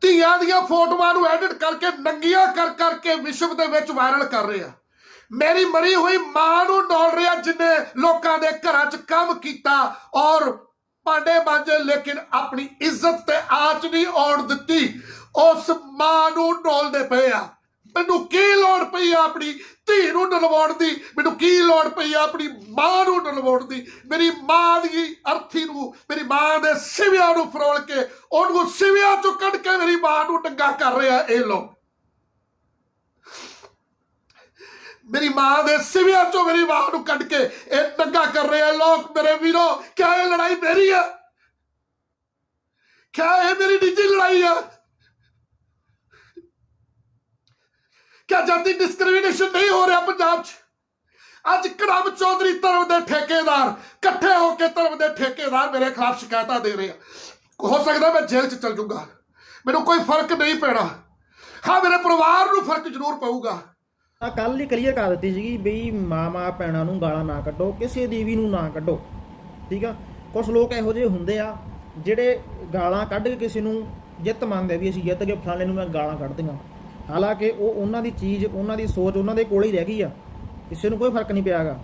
ਧੀਆਂ ਦੀਆਂ ਫੋਟੋਆਂ ਨੂੰ ਐਡਿਟ ਕਰਕੇ ਨੰਗੀਆਂ ਕਰ ਕਰਕੇ ਵਿਸ਼ਵ ਦੇ ਵਿੱਚ ਵਾਇਰਲ ਕਰ ਰਹੇ ਆ। ਮੇਰੀ ਮਰੀ ਹੋਈ ਮਾਂ ਨੂੰ ਡੋਲ ਰਿਹਾ ਜਿੰਨੇ ਲੋਕਾਂ ਦੇ ਘਰਾਂ 'ਚ ਕੰਮ ਕੀਤਾ ਔਰ ਭਾਂਡੇ ਮਾਂਜੇ, ਲੇਕਿਨ ਆਪਣੀ ਇੱਜ਼ਤ ਤੇ ਆਂਚ ਨਹੀਂ ਆਉਣ ਦਿੱਤੀ। ਉਸ ਮਾਂ ਨੂੰ ਡੋਲਦੇ ਪਏ ਆ। ਮੈਨੂੰ ਕੀ ਲੋੜ ਪਈ ਆ ਆਪਣੀ ਧੀ ਨੂੰ ਡਲਵਾਉਣ ਦੀ? ਮੈਨੂੰ ਕੀ ਲੋੜ ਪਈ ਆ ਆਪਣੀ ਮਾਂ ਨੂੰ ਡਲਵਾਉਣ ਦੀ? ਮੇਰੀ ਮਾਂ ਦੀ ਅਰਥੀ ਨੂੰ, ਮੇਰੀ ਮਾਂ ਦੇ ਸਿਵਿਆਂ ਨੂੰ ਫਰੋਲ ਕੇ ਉਹਨੂੰ ਸਿਵਿਆਂ ਚੋਂ ਕੱਢ ਕੇ ਮੇਰੀ ਮਾਂ ਨੂੰ ਡੰਗਾ ਕਰ ਰਿਹਾ ਇਹ ਲੋਕ। मेरी मां दे सिविया चो मेरी मां को कट के दंगा कर रहे हैं लोग। मेरे वीरों, क्या ये लड़ाई मेरी है? क्या ये मेरी निजी लड़ाई है? क्या जाति डिस्क्रिमिनेशन नहीं हो रहा पंजाब च? अज कड़म चौधरी धर्म के ठेकेदार कट्ठे होकर धर्म के ठेकेदार मेरे खिलाफ शिकायत दे रहे हैं। हो सकता मैं जेल च चल जूंगा, मैनू कोई फर्क नहीं पैना। हाँ, मेरे परिवार को फर्क जरूर पऊगा। ਕੱਲ੍ਹ ਹੀ ਕਲੀਅਰ ਕਰ ਦਿੱਤੀ ਸੀਗੀ ਬਈ ਮਾਂ ਭੈਣਾਂ ਨੂੰ ਗਾਲਾਂ ਨਾ ਕੱਢੋ, ਕਿਸੇ ਦੇਵੀ ਨੂੰ ਨਾ ਕੱਢੋ, ਠੀਕ ਆ। ਕੁਛ ਲੋਕ ਇਹੋ ਜਿਹੇ ਹੁੰਦੇ ਆ ਜਿਹੜੇ ਗਾਲਾਂ ਕੱਢ ਕੇ ਕਿਸੇ ਨੂੰ ਜਿੱਤ ਮੰਨਦੇ ਵੀ ਅਸੀਂ ਜਿੱਤ ਗਏ, ਫਲਾਣੇ ਨੂੰ ਮੈਂ ਗਾਲਾਂ ਕੱਢ ਦਿਆਂ। ਹਾਲਾਂਕਿ ਉਹ ਉਹਨਾਂ ਦੀ ਚੀਜ਼, ਉਹਨਾਂ ਦੀ ਸੋਚ ਉਹਨਾਂ ਦੇ ਕੋਲ ਹੀ ਰਹਿ ਗਈ ਆ, ਕਿਸੇ ਨੂੰ ਕੋਈ ਫਰਕ ਨਹੀਂ ਪਿਆ ਗਾ।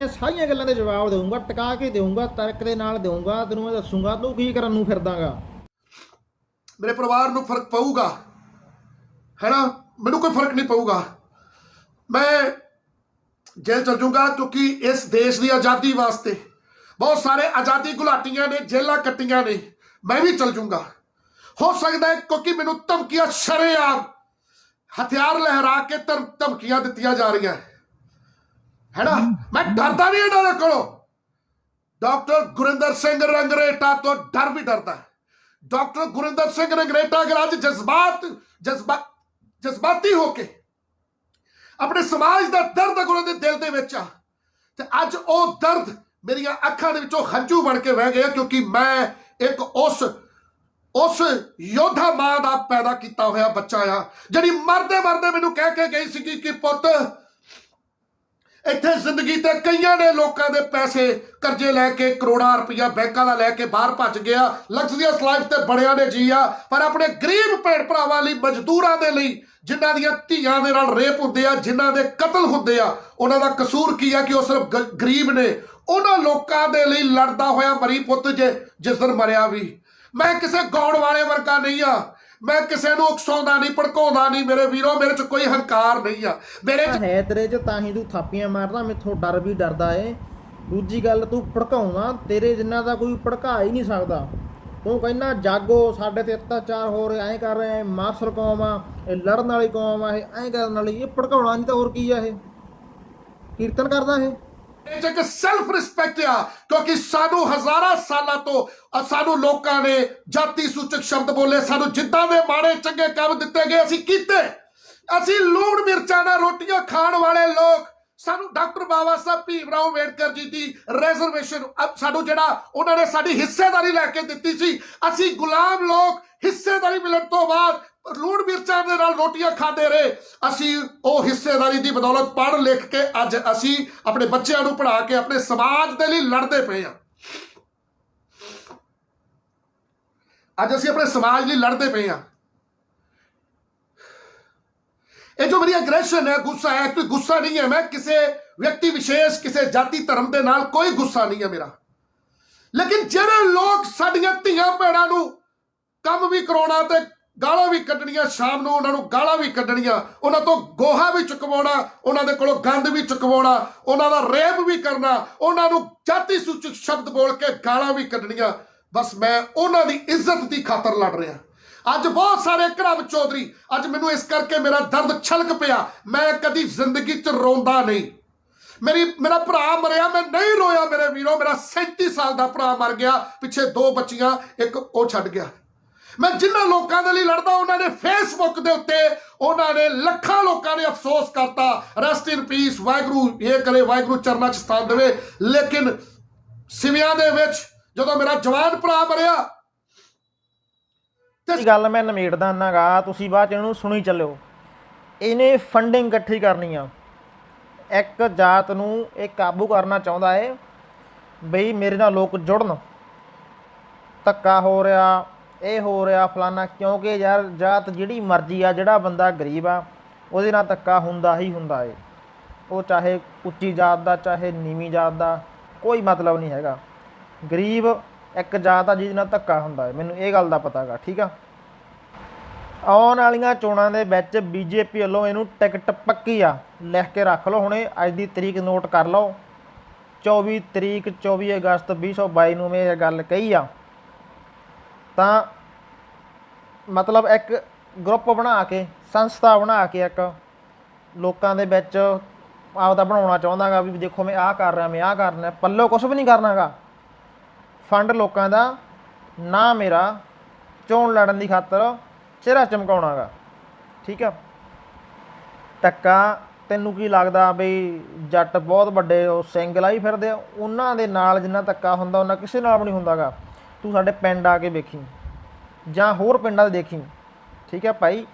ਇਹ ਸਾਰੀਆਂ ਗੱਲਾਂ ਦੇ ਜਵਾਬ ਦੇਊਂਗਾ, ਟਿਕਾ ਕੇ ਦੇਊਂਗਾ, ਤਰਕ ਦੇ ਨਾਲ ਦੇਊਂਗਾ, ਤੈਨੂੰ ਮੈਂ ਦੱਸੂਗਾ ਤੂੰ ਕੀ ਕਰਨ ਨੂੰ ਫਿਰਦਾਗਾ। ਮੇਰੇ ਪਰਿਵਾਰ ਨੂੰ ਫਰਕ ਪਊਗਾ, है ना? मैनू कोई फर्क नहीं पऊगा। मैं जेल चल जूंगा क्योंकि इस देश की आज़ादी वास्ते बहुत सारे आज़ादी घुलाटियां ने जेल कट्टियां ने। मैं भी चल जूंगा। हो सकता है क्योंकि मैनू धमकियां शरेआम हथियार लहरा के धमकियां दित्तियां जा रही है ना। मैं डरदा नहीं इन्होंने कोलों। डॉक्टर गुरिंदर सिंह रंगरेटा तो डर भी डरता है। डॉक्टर गुरिंदर सिंह रंगरेटा अगर अज जज्बाती होके अपने समाज का दर्द अगर उन्होंने दिल के विच आ ते अज वो दर्द मेरिया अखां दे विचों हंझू बन के बह गया, क्योंकि मैं एक उस योद्धा मां का पैदा किया होया बच्चा आ जिहड़ी मरदे मरदे मैनूं कह के गई सी कि पुत्त इत्थे जिंदगी ते कईयां ने लोकां दे पैसे करजे लैके करोड़ां रुपया बैंकां दा लैके बाहर भज गया। लग्जरीअस लाइफ ते बड़ियां ने जीया, पर अपने गरीब भैण भरावां लई, मजदूरां दे लई, जिन्हां दियां धीआं दे नाल रेप हुंदे आ, जिन्हां दे कतल हुंदे आ, उन्हां दा कसूर की है कि वो सिर्फ गरीब ने। उन्हां लोकां दे लई लड़दा होया मरी पुत्त जे जिस दिन मरिया भी। मैं किसी गौण वाले वर्गा नहीं आ, मैं किसी नूं उकसाउंदा नहीं, भड़काउंदा नहीं। मेरे वीरों, मेरे च कोई हंकार नहीं आ। मेरे च है तेरे च तां ही तू थापियां मारदा, मैथों डर भी डरदा है। दूजी गल तू भड़काउंदा, तेरे जिन्ना दा कोई भड़का ही नहीं सकदा। तू कहना जागो, साडे ते अत्याचार हो रहे, ऐ कर रहे, मार्शल कौम आ, ये लड़न वाली कौम आ, ऐ करन वाली, ये भड़काउणा नहीं तां होर की आ? ये कीर्तन करदा है। सैल्फ रिस्पैक्ट आ, क्योंकि सानू हज़ारां सालां तो सानू लोकां ने जाति सूचक शब्द बोले, सानू जिद्दां दे माड़े चंगे काम दिते गए असीं कीते। असीं लूण मिर्चां नाल रोटियां खाण वाले लोग। सानू डॉक्टर बाबा साहब भीमराव अंबेडकर जी की रिजर्वेशन, सानू जिहड़ा उन्होंने साडी हिस्सेदारी लैके दित्ती सी, असीं गुलाम लोग हिस्सेदारी मिलण तो बाद लूण मिर्चां दे नाल रोटियां खाते रहे। असीं वो हिस्सेदारी की बदौलत पढ़ लिख के अज असीं अपने बच्चों को पढ़ा के अपने समाज के लिए लड़ते पे हैं। अज असीं अपने समाज लिए लड़ते पे हैं। ये जो मेरी अग्रेशन है, गुस्सा है, कोई गुस्सा नहीं है। मैं किसी व्यक्ति विशेष, किसी जाति धर्म के नाल कोई गुस्सा नहीं है मेरा। लेकिन जिहड़े लोग साडियां धीआं भैणां नूं काम भी कराउणा ते गालां भी कड्ढणियां, शाम नूं उन्हां नूं गालां भी कड्ढणियां, उन्हां तो गोहा भी चुकवाउणा, उन्हां दे कोलों गंद भी चुकवाउणा, उन्हां दा रेप भी करना, उन्हां नूं जाति सूचक शब्द बोल के गालां भी कड्ढणियां, बस मैं उन्हां दी इज्जत दी खातर लड़ रहा। अज बहुत सारे घरां चौधरी, अज मैनूं इस करके मेरा दर्द छलक पिया। मैं कदी जिंदगी च रोंदा नहीं। मेरा भरा मरिया, मैं नहीं रोया मेरे वीरों। मेरा 37 साल का भरा मर गया, पिछे 2 बच्चियां, एक वो छड्ड गया। मैं जिन्हां लोकां दे लई लड़दा, उन्होंने फेसबुक दे उत्ते उन्होंने लखां लोकां ने अफसोस करता, रेस्ट इन पीस, वाहिगुरू ये करे, वाहिगुरू चरनां च स्थान देवे। लेकिन सिवियां दे विच जदों मेरा जवान भरा मरिया, गल मैं नमेड़दा नागा, तुसीं बाਅਦ ਚ ਇਹਨੂੰ सुनी ਚੱਲਿਓ। ਇਹਨੇ फंडिंग इकट्ठी करनी आ। एक जात ਨੂੰ ਇਹ काबू करना ਚਾਹੁੰਦਾ है बई मेरे नाल लोग जुड़न। धक्का हो रहा, ਇਹ ਹੋ ਰਿਹਾ ਫਲਾਨਾ, ਕਿਉਂਕਿ ਯਾਰ ਜਾਤ ਜਿਹੜੀ ਮਰਜ਼ੀ ਆ, ਜਿਹੜਾ ਬੰਦਾ ਗਰੀਬ ਆ ਉਹਦੇ ਨਾਲ ਧੱਕਾ ਹੁੰਦਾ ਹੀ ਹੁੰਦਾ ਏ। ਉਹ ਚਾਹੇ ਉੱਚੀ ਜਾਤ ਦਾ ਚਾਹੇ ਨੀਵੀਂ ਜਾਤ ਦਾ, ਕੋਈ ਮਤਲਬ ਨਹੀਂ ਹੈਗਾ। ਗਰੀਬ ਇੱਕ ਜਾਤ ਆ ਜਿਹਦੇ ਨਾਲ ਧੱਕਾ ਹੁੰਦਾ ਹੈ, ਮੈਨੂੰ ਇਹ ਗੱਲ ਦਾ ਪਤਾ ਗਾ। ਠੀਕ ਆ, ਆਉਣ ਵਾਲੀਆਂ ਚੋਣਾਂ ਦੇ ਵਿੱਚ ਬੀਜੇਪੀ ਵੱਲੋਂ ਇਹਨੂੰ ਟਿਕਟ ਪੱਕੀ ਆ, ਲਿਖ ਕੇ ਰੱਖ ਲਓ ਹੁਣੇ, ਅੱਜ ਦੀ ਤਰੀਕ ਨੋਟ ਕਰ ਲਓ। 24 ਤਰੀਕ 24 ਅਗਸਤ 2022 ਨੂੰ ਮੈਂ ਇਹ ਗੱਲ ਕਹੀ ਆ। ਤਾਂ ਮਤਲਬ ਇੱਕ ਗਰੁੱਪ ਬਣਾ ਕੇ, ਸੰਸਥਾ ਬਣਾ ਕੇ ਇੱਕ ਲੋਕਾਂ ਦੇ ਵਿੱਚ ਆਪਦਾ ਬਣਾਉਣਾ ਚਾਹੁੰਦਾ ਗਾ ਵੀ ਦੇਖੋ ਮੈਂ ਆਹ ਕਰ ਰਿਹਾ, ਮੈਂ ਆਹ ਕਰਨਾ, ਪੱਲੋਂ ਕੁਛ ਵੀ ਨਹੀਂ ਕਰਨਾ ਗਾ। ਫੰਡ ਲੋਕਾਂ ਦਾ, ਨਾ ਮੇਰਾ ਚੋਣ ਲੜਨ ਦੀ ਖਾਤਰ ਚਿਹਰਾ ਚਮਕਾਉਣਾ ਗਾ। ਠੀਕ ਆ, ਧੱਕਾ ਤੈਨੂੰ ਕੀ ਲੱਗਦਾ ਬਈ ਜੱਟ ਬਹੁਤ ਵੱਡੇ ਉਹ ਸਿੰਘ ਲਾਈ ਫਿਰਦੇ ਆ, ਉਹਨਾਂ ਦੇ ਨਾਲ ਜਿੰਨਾ ਧੱਕਾ ਹੁੰਦਾ ਉਹਨਾਂ ਕਿਸੇ ਨਾਲ ਵੀ ਨਹੀਂ ਹੁੰਦਾ ਗਾ। ਤੂੰ ਸਾਡੇ ਪਿੰਡ ਆ ਕੇ ਵੇਖੀ ਜਾਂ ਹੋਰ ਪਿੰਡਾਂ 'ਤੇ ਦੇਖੀ। ਠੀਕ ਹੈ ਭਾਈ,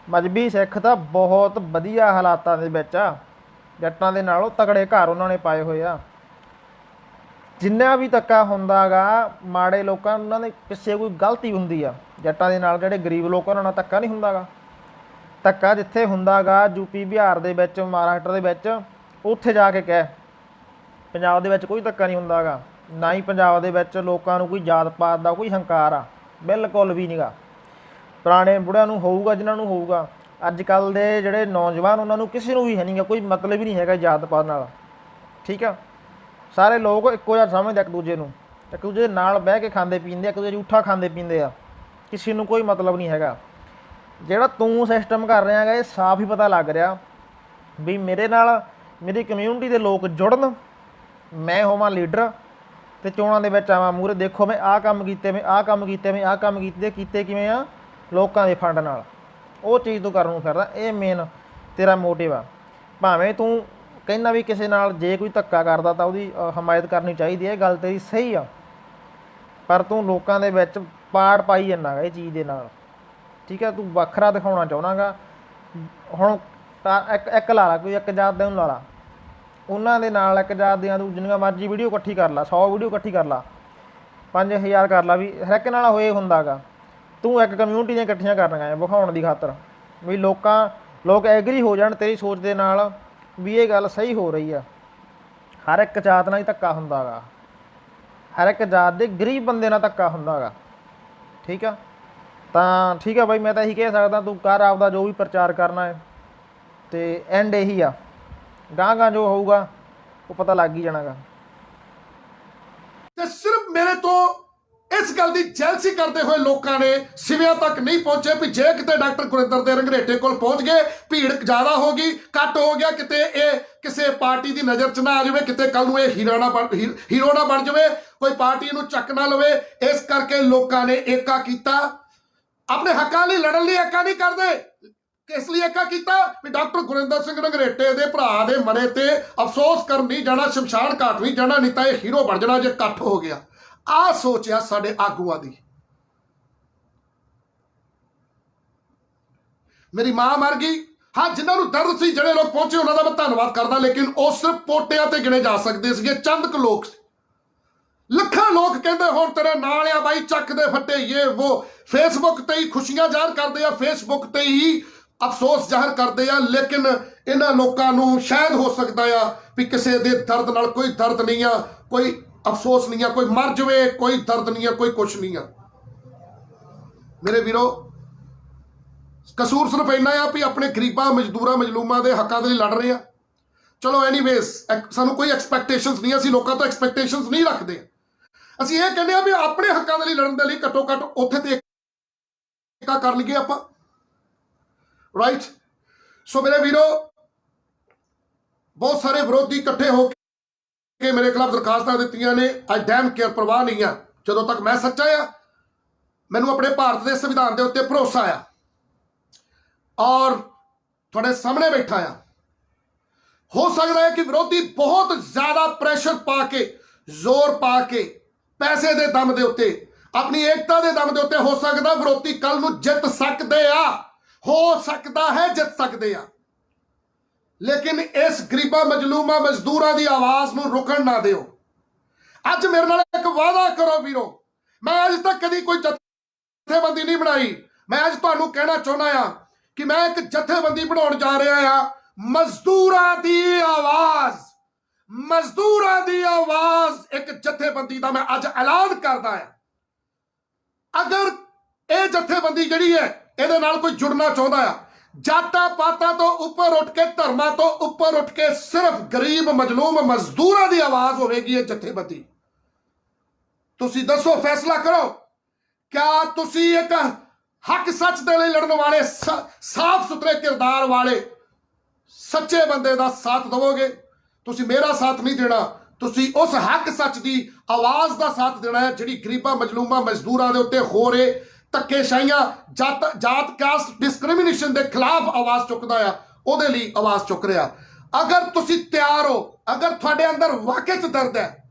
ਮਜ਼੍ਹਬੀ ਸਿੱਖ ਤਾਂ ਬਹੁਤ ਵਧੀਆ ਹਾਲਾਤਾਂ ਦੇ ਵਿੱਚ ਆ, ਜੱਟਾਂ ਦੇ ਨਾਲੋਂ ਤਕੜੇ ਘਰ ਉਹਨਾਂ ਨੇ ਪਾਏ ਹੋਏ ਆ। ਜਿੰਨਾ ਵੀ ਧੱਕਾ ਹੁੰਦਾ ਗਾ ਮਾੜੇ ਲੋਕਾਂ, ਉਹਨਾਂ ਦੇ ਪਿੱਛੇ ਕੋਈ ਗਲਤੀ ਹੁੰਦੀ ਆ। ਜੱਟਾਂ ਦੇ ਨਾਲ ਜਿਹੜੇ ਗਰੀਬ ਲੋਕ ਉਹਨਾਂ ਨਾਲ ਧੱਕਾ ਨਹੀਂ ਹੁੰਦਾ ਗਾ। ਧੱਕਾ ਜਿੱਥੇ ਹੁੰਦਾ ਗਾ ਯੂਪੀ ਬਿਹਾਰ ਦੇ ਵਿੱਚ, ਮਹਾਰਾਸ਼ਟਰ ਦੇ ਵਿੱਚ, ਉੱਥੇ ਜਾ ਕੇ ਕਹਿ। ਪੰਜਾਬ ਦੇ ਵਿੱਚ ਕੋਈ ਧੱਕਾ ਨਹੀਂ ਹੁੰਦਾ ਗਾ, ਨਾ ਹੀ ਪੰਜਾਬ ਦੇ ਵਿੱਚ ਲੋਕਾਂ ਨੂੰ ਕੋਈ ਜਾਤ ਪਾਤ ਦਾ ਕੋਈ ਹੰਕਾਰ ਆ, ਬਿਲਕੁਲ ਵੀ ਨਹੀਂ ਗਾ। ਪੁਰਾਣੇ ਬੁੜਿਆਂ ਨੂੰ ਹੋਊਗਾ ਜਿਨ੍ਹਾਂ ਨੂੰ ਹੋਊਗਾ, ਅੱਜ ਕੱਲ੍ਹ ਦੇ ਜਿਹੜੇ ਨੌਜਵਾਨ ਉਹਨਾਂ ਨੂੰ ਕਿਸੇ ਨੂੰ ਵੀ ਹੈ ਨਹੀਂ ਗਾ, ਕੋਈ ਮਤਲਬ ਹੀ ਨਹੀਂ ਹੈਗਾ ਜਾਤ ਪਾਤ ਨਾਲ। ਠੀਕ ਆ, ਸਾਰੇ ਲੋਕ ਇੱਕੋ ਜਿਹਾ ਸਮਝਦੇ ਇੱਕ ਦੂਜੇ ਨੂੰ, ਇੱਕ ਦੂਜੇ ਦੇ ਨਾਲ ਬਹਿ ਕੇ ਖਾਂਦੇ ਪੀਂਦੇ, ਇੱਕ ਦੂਜੇ ਜੂਠਾ ਖਾਂਦੇ ਪੀਂਦੇ ਆ, ਕਿਸੇ ਨੂੰ ਕੋਈ ਮਤਲਬ ਨਹੀਂ ਹੈਗਾ। ਜਿਹੜਾ ਤੂੰ ਸਿਸਟਮ ਕਰ ਰਿਹਾ ਹੈਗਾ ਇਹ ਸਾਫ਼ ਹੀ ਪਤਾ ਲੱਗ ਰਿਹਾ ਵੀ ਮੇਰੇ ਨਾਲ ਮੇਰੀ ਕਮਿਊਨਿਟੀ ਦੇ ਲੋਕ ਜੁੜਨ, ਮੈਂ ਹੋਵਾਂ ਲੀਡਰ ਅਤੇ ਚੋਣਾਂ ਦੇ ਵਿੱਚ ਆਵਾਂ ਮੂਹਰੇ, ਦੇਖੋ ਮੈਂ ਆਹ ਕੰਮ ਕੀਤੇ, ਮੈਂ ਆਹ ਕੰਮ ਕੀਤੇ, ਮੈਂ ਆਹ ਕੰਮ ਕੀਤੇ ਕਿਵੇਂ ਆ, ਲੋਕਾਂ ਦੇ ਫੰਡ ਨਾਲ। ਉਹ ਚੀਜ਼ ਤੂੰ ਕਰਨ ਨੂੰ ਫਿਰਦਾ, ਇਹ ਮੇਨ ਤੇਰਾ ਮੋਟਿਵ ਆ। ਭਾਵੇਂ ਤੂੰ ਕਹਿੰਦਾ ਵੀ ਕਿਸੇ ਨਾਲ ਜੇ ਕੋਈ ਧੱਕਾ ਕਰਦਾ ਤਾਂ ਉਹਦੀ ਹਮਾਇਤ ਕਰਨੀ ਚਾਹੀਦੀ ਹੈ, ਇਹ ਗੱਲ ਤੇਰੀ ਸਹੀ ਆ, ਪਰ ਤੂੰ ਲੋਕਾਂ ਦੇ ਵਿੱਚ ਪਾੜ ਪਾਈ ਜਾਂਦਾ ਗਾ ਇਹ ਚੀਜ਼ ਦੇ ਨਾਲ। ਠੀਕ ਹੈ, ਤੂੰ ਵੱਖਰਾ ਦਿਖਾਉਣਾ ਚਾਹੁੰਦਾ ਗਾ। ਹੁਣ ਤਾਂ ਇੱਕ ਲਾ ਲਾ, ਕੋਈ ਇੱਕ ਜਾਤ ਦੇ ਨੂੰ ਲਾ ਲਾ, ਉਹਨਾਂ ਦੇ ਨਾਲ ਇੱਕ ਜਾਤ ਦੀਆਂ ਤੂੰ ਜਿੰਨੀਆਂ ਮਰਜ਼ੀ ਵੀਡੀਓ ਇਕੱਠੀ ਕਰ ਲਾ, 100 ਵੀਡੀਓ ਇਕੱਠੀ ਕਰ ਲਾ, 5000 ਕਰ ਲਾ, ਵੀ ਹਰ ਇੱਕ ਨਾਲ ਹੋਏ ਹੁੰਦਾ ਗਾ। ਤੂੰ ਇੱਕ ਕਮਿਊਨਿਟੀ ਦੀਆਂ ਇਕੱਠੀਆਂ ਕਰਨੀਆਂ ਵਿਖਾਉਣ ਦੀ ਖਾਤਰ ਵੀ ਲੋਕ ਐਗਰੀ ਹੋ ਜਾਣ ਤੇਰੀ ਸੋਚ ਦੇ ਨਾਲ ਵੀ ਇਹ ਗੱਲ ਸਹੀ ਹੋ ਰਹੀ ਆ। ਹਰ ਇੱਕ ਜਾਤ ਨਾਲ ਹੀ ਧੱਕਾ ਹੁੰਦਾ ਗਾ, ਹਰ ਇੱਕ ਜਾਤ ਦੇ ਗਰੀਬ ਬੰਦੇ ਨਾਲ ਧੱਕਾ ਹੁੰਦਾ ਗਾ। ਠੀਕ ਆ, ਤਾਂ ਠੀਕ ਆ ਬਾਈ, ਮੈਂ ਤਾਂ ਇਹੀ ਕਹਿ ਸਕਦਾ ਤੂੰ ਕਰ ਆਪਦਾ ਜੋ ਵੀ ਪ੍ਰਚਾਰ ਕਰਨਾ ਹੈ, ਅਤੇ ਐਂਡ ਇਹੀ ਆ, ਗਾਂਹ ਜੋ ਹੋਊਗਾ ਉਹ ਪਤਾ ਲੱਗ ਹੀ ਜਾਣਾ ਗਾ। ਤੇ ਸਿਰਫ ਮੇਰੇ ਤੋਂ ਇਸ ਗੱਲ ਦੀ ਜੈਲਸੀ ਕਰਦੇ ਹੋਏ ਲੋਕਾਂ ਨੇ ਸਿਵਿਆਂ ਤੱਕ ਨਹੀਂ ਪਹੁੰਚੇ ਵੀ ਜੇ ਕਿਤੇ ਡਾਕਟਰ ਗੁਰਿੰਦਰ ਦੇ ਰੰਘਰੇਟੇ ਕੋਲ ਪਹੁੰਚ ਗਏ, ਭੀੜ ਜ਼ਿਆਦਾ ਹੋ ਗਈ, ਕੱਟ ਹੋ ਗਿਆ, ਕਿਤੇ ਇਹ ਕਿਸੇ ਪਾਰਟੀ ਦੀ ਨਜ਼ਰ 'ਚ ਨਾ ਆ ਜਾਵੇ, ਕਿਤੇ ਕੱਲ ਨੂੰ ਇਹ ਹੀਰੋ ਨਾ ਬਣ ਜਾਵੇ, ਕੋਈ ਪਾਰਟੀ ਨੂੰ ਚੱਕ ਨਾ ਲਵੇ। ਇਸ ਕਰਕੇ ਲੋਕਾਂ ਨੇ ਏਕਾ ਕੀਤਾ, ਆਪਣੇ ਹੱਕਾਂ ਲਈ ਲੜਨ ਲਈ ਏਕਾ ਨਹੀਂ ਕਰਦੇ। ਕਿਸ ਲਈ ਏਕਾ ਕੀਤਾ ਵੀ ਡਾਕਟਰ ਗੁਰਿੰਦਰ ਸਿੰਘ ਰੰਘਰੇਟੇ ਦੇ ਭਰਾ ਦੇ ਮਰੇ ਤੇ ਅਫਸੋਸ ਕਰਨ ਨਹੀਂ ਜਾਣਾ, ਸ਼ਮਸ਼ਾਨ ਘਾਟ ਨਹੀਂ ਜਾਣਾ, ਨਹੀਂ ਤਾਂ ਇਹ ਹੀਰੋ ਬਣ ਜਾਣਾ ਜੇ ਇਕੱਠ ਹੋ ਗਿਆ। ਆਹ ਸੋਚਿਆ ਸਾਡੇ ਆਗੂਆਂ ਦੀ। ਮੇਰੀ ਮਾਂ ਮਰ ਗਈ, ਹਾਂ, ਜਿਨ੍ਹਾਂ ਨੂੰ ਦਰਦ ਸੀ, ਜਿਹੜੇ ਲੋਕ ਪਹੁੰਚੇ ਉਹਨਾਂ ਦਾ ਮੈਂ ਧੰਨਵਾਦ ਕਰਦਾ, ਲੇਕਿਨ ਉਹ ਸਿਰਫ ਪੋਟਿਆਂ ਤੇ ਗਿਣੇ ਜਾ ਸਕਦੇ ਸੀਗੇ, ਚੰਦ ਕੁ ਲੋਕ। ਲੱਖਾਂ ਲੋਕ ਕਹਿੰਦੇ ਹੁਣ ਤੇਰੇ ਨਾਲ ਆ ਬਾਈ, ਚੱਕ ਦੇ ਫੱਟੇ, ਇਹ ਉਹ, ਫੇਸਬੁੱਕ ਤੇ ਹੀ ਖੁਸ਼ੀਆਂ ਜ਼ਾਹਰ ਕਰਦੇ ਆ, ਫੇਸਬੁੱਕ ਤੇ ਹੀ ਅਫਸੋਸ ਜ਼ਾਹਰ ਕਰਦੇ ਆ, ਲੇਕਿਨ ਇਹਨਾਂ ਲੋਕਾਂ ਨੂੰ ਸ਼ਾਇਦ ਹੋ ਸਕਦਾ ਆ ਵੀ ਕਿਸੇ ਦੇ ਦਰਦ ਨਾਲ ਕੋਈ ਦਰਦ ਨਹੀਂ ਆ, ਕੋਈ ਅਫਸੋਸ ਨਹੀਂ ਆ, ਕੋਈ ਮਰ ਜਾਵੇ ਕੋਈ ਦਰਦ ਨਹੀਂ ਆ, ਕੋਈ ਕੁਛ ਨਹੀਂ ਆ। ਮੇਰੇ ਵੀਰੋ, ਕਸੂਰ ਸਿਰਫ ਇੰਨਾ ਆ ਵੀ ਆਪਣੇ ਗਰੀਬਾਂ, ਮਜ਼ਦੂਰਾਂ, ਮਜ਼ਲੂਮਾਂ ਦੇ ਹੱਕਾਂ ਦੇ ਲਈ ਲੜ ਰਹੇ ਆ। ਚਲੋ ਐਨੀਵੇਜ਼, ਸਾਨੂੰ ਕੋਈ ਐਕਸਪੈਕਟੇਸ਼ਨਸ ਨਹੀਂ, ਅਸੀਂ ਲੋਕਾਂ ਤੋਂ ਐਕਸਪੈਕਟੇਸ਼ਨਸ ਨਹੀਂ ਰੱਖਦੇ। ਅਸੀਂ ਇਹ ਕਹਿੰਦੇ ਆ ਵੀ ਆਪਣੇ ਹੱਕਾਂ ਦੇ ਲਈ ਲੜਨ ਦੇ ਲਈ ਘੱਟੋ ਘੱਟ ਉੱਥੇ ਤੇ ਏਕਾ ਕਰ ਲਈਏ ਆਪਾਂ, ਰਾਈਟ। ਸੋ ਮੇਰੇ ਵੀਰੋ, ਬਹੁਤ ਸਾਰੇ ਵਿਰੋਧੀ ਇਕੱਠੇ ਹੋ ਕੇ ਮੇਰੇ ਖਿਲਾਫ ਦਰਖਾਸਤਾਂ ਦਿੱਤੀਆਂ ਨੇ। ਆਈ ਡੈਮ ਕੇਅਰ, ਪਰਵਾਹ ਨਹੀਂ ਆ, ਜਦੋਂ ਤੱਕ ਮੈਂ ਸੱਚਾ ਆ, ਮੈਨੂੰ ਆਪਣੇ ਭਾਰਤ ਦੇ ਸੰਵਿਧਾਨ ਦੇ ਉੱਤੇ ਭਰੋਸਾ ਆ, ਔਰ ਤੁਹਾਡੇ ਸਾਹਮਣੇ ਬੈਠਾ ਆ। ਹੋ ਸਕਦਾ ਹੈ ਕਿ ਵਿਰੋਧੀ ਬਹੁਤ ਜ਼ਿਆਦਾ ਪ੍ਰੈਸ਼ਰ ਪਾ ਕੇ, ਜ਼ੋਰ ਪਾ ਕੇ, ਪੈਸੇ ਦੇ ਦਮ ਦੇ ਉੱਤੇ, ਆਪਣੀ ਏਕਤਾ ਦੇ ਦਮ ਦੇ ਉੱਤੇ, ਹੋ ਸਕਦਾ ਵਿਰੋਧੀ ਕੱਲ ਨੂੰ ਜਿੱਤ ਸਕਦੇ ਆ, ਹੋ ਸਕਦਾ ਹੈ ਜਿੱਤ ਸਕਦੇ ਆ, ਲੇਕਿਨ ਇਸ ਗਰੀਬਾਂ, ਮਜਲੂਮਾਂ, ਮਜ਼ਦੂਰਾਂ ਦੀ ਆਵਾਜ਼ ਨੂੰ ਰੁਕਣ ਨਾ ਦਿਓ। ਅੱਜ ਮੇਰੇ ਨਾਲ ਇੱਕ ਵਾਅਦਾ ਕਰੋ ਵੀਰੋ, ਮੈਂ ਅੱਜ ਤੱਕ ਕਦੀ ਕੋਈ ਜਥੇਬੰਦੀ ਨਹੀਂ ਬਣਾਈ। ਮੈਂ ਅੱਜ ਤੁਹਾਨੂੰ ਕਹਿਣਾ ਚਾਹੁੰਦਾ ਆ ਕਿ ਮੈਂ ਇੱਕ ਜਥੇਬੰਦੀ ਬਣਾਉਣ ਜਾ ਰਿਹਾ ਆ, ਮਜ਼ਦੂਰਾਂ ਦੀ ਆਵਾਜ਼। ਮਜ਼ਦੂਰਾਂ ਦੀ ਆਵਾਜ਼ ਇੱਕ ਜਥੇਬੰਦੀ ਦਾ ਮੈਂ ਅੱਜ ਐਲਾਨ ਕਰਦਾ ਆ। ਅਗਰ ਇਹ ਜਥੇਬੰਦੀ ਜਿਹੜੀ ਹੈ ਇਹਦੇ ਨਾਲ ਕੋਈ ਜੁੜਨਾ ਚਾਹੁੰਦਾ ਆ, ਜਾਤਾਂ ਪਾਤਾਂ ਤੋਂ ਉੱਪਰ ਉੱਠ ਕੇ, ਧਰਮਾਂ ਤੋਂ ਉੱਪਰ ਉੱਠ ਕੇ ਸਿਰਫ ਗਰੀਬ ਮਜਲੂਮ ਮਜ਼ਦੂਰਾਂ ਦੀ ਆਵਾਜ਼ ਹੋਵੇਗੀ ਇਹ ਜਥੇਬੰਦੀ। ਤੁਸੀਂ ਦੱਸੋ, ਫੈਸਲਾ ਕਰੋ, ਕਿਆ ਤੁਸੀਂ ਇੱਕ ਹੱਕ ਸੱਚ ਦੇ ਲਈ ਲੜਨ ਵਾਲੇ, ਸਾਫ਼ ਸੁਥਰੇ ਕਿਰਦਾਰ ਵਾਲੇ ਸੱਚੇ ਬੰਦੇ ਦਾ ਸਾਥ ਦੇਵੋਗੇ? ਤੁਸੀਂ ਮੇਰਾ ਸਾਥ ਨਹੀਂ ਦੇਣਾ, ਤੁਸੀਂ ਉਸ ਹੱਕ ਸੱਚ ਦੀ ਆਵਾਜ਼ ਦਾ ਸਾਥ ਦੇਣਾ ਹੈ ਜਿਹੜੀ ਗਰੀਬਾਂ ਮਜਲੂਮਾਂ ਮਜ਼ਦੂਰਾਂ ਦੇ ਉੱਤੇ ਹੋ ਰਹੇ ਧੱਕੇਸ਼ਾਹੀਆਂ, ਜਾਤ ਕਾਸਟ ਡਿਸਕ੍ਰਿਮੀਨੇਸ਼ਨ ਦੇ ਖਿਲਾਫ ਆਵਾਜ਼ ਚੁੱਕਦਾ ਆ, ਉਹਦੇ ਲਈ ਆਵਾਜ਼ ਚੁੱਕ ਰਿਹਾ। ਅਗਰ ਤੁਸੀਂ ਤਿਆਰ ਹੋ, ਅਗਰ ਤੁਹਾਡੇ ਅੰਦਰ ਵਾਕਈ 'ਚ ਦਰਦ ਹੈ,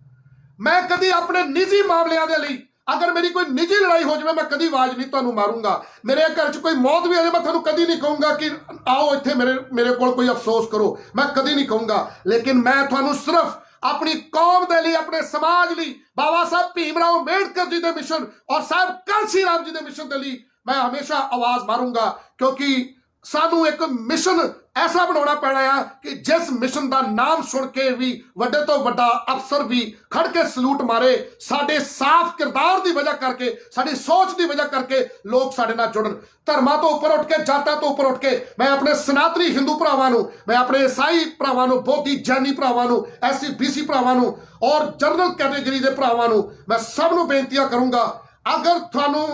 ਮੈਂ ਕਦੀ ਆਪਣੇ ਨਿੱਜੀ ਮਾਮਲਿਆਂ ਦੇ ਲਈ, ਅਗਰ ਮੇਰੀ ਕੋਈ ਨਿੱਜੀ ਲੜਾਈ ਹੋ ਜਾਵੇ, ਮੈਂ ਕਦੀ ਆਵਾਜ਼ ਨਹੀਂ ਤੁਹਾਨੂੰ ਮਾਰੂੰਗਾ। ਮੇਰੇ ਘਰ 'ਚ ਕੋਈ ਮੌਤ ਵੀ ਹੋ ਜਾਵੇ, ਮੈਂ ਤੁਹਾਨੂੰ ਕਦੀ ਨਹੀਂ ਕਹੂੰਗਾ ਕਿ ਆਓ ਇੱਥੇ ਮੇਰੇ ਕੋਲ ਕੋਈ ਅਫਸੋਸ ਕਰੋ, ਮੈਂ ਕਦੀ ਨਹੀਂ ਕਹੂੰਗਾ। ਲੇਕਿਨ ਮੈਂ ਤੁਹਾਨੂੰ ਸਿਰਫ अपनी कौम के लिए, अपने समाज लिए, बाबा साहब भीमराव अंबेडकर जी के मिशन और साहब कांसी राम जी के मिशन के लिए मैं हमेशा आवाज मारूंगा, क्योंकि सानू एक मिशन ऐसा बनाना पैना है कि जिस मिशन का नाम सुन के भी वड्डे तो वड्डा अफसर भी खड़ के सलूट मारे। साडे साफ किरदार की वजह करके, साडी सोच की वजह करके लोग साडे नाल जुड़न। धर्मां तो उपर उठ के, जातां तो उपर उठ के मैं अपने सनातनी हिंदू भरावां नूं, मैं अपने ईसाई भरावां नूं, बोधी जैनी भरावां नूं, SC BC भरावां नूं और जनरल कैटेगरी के भरावां नूं मैं सब नूं बेनतियां करूंगा, अगर तुहानूं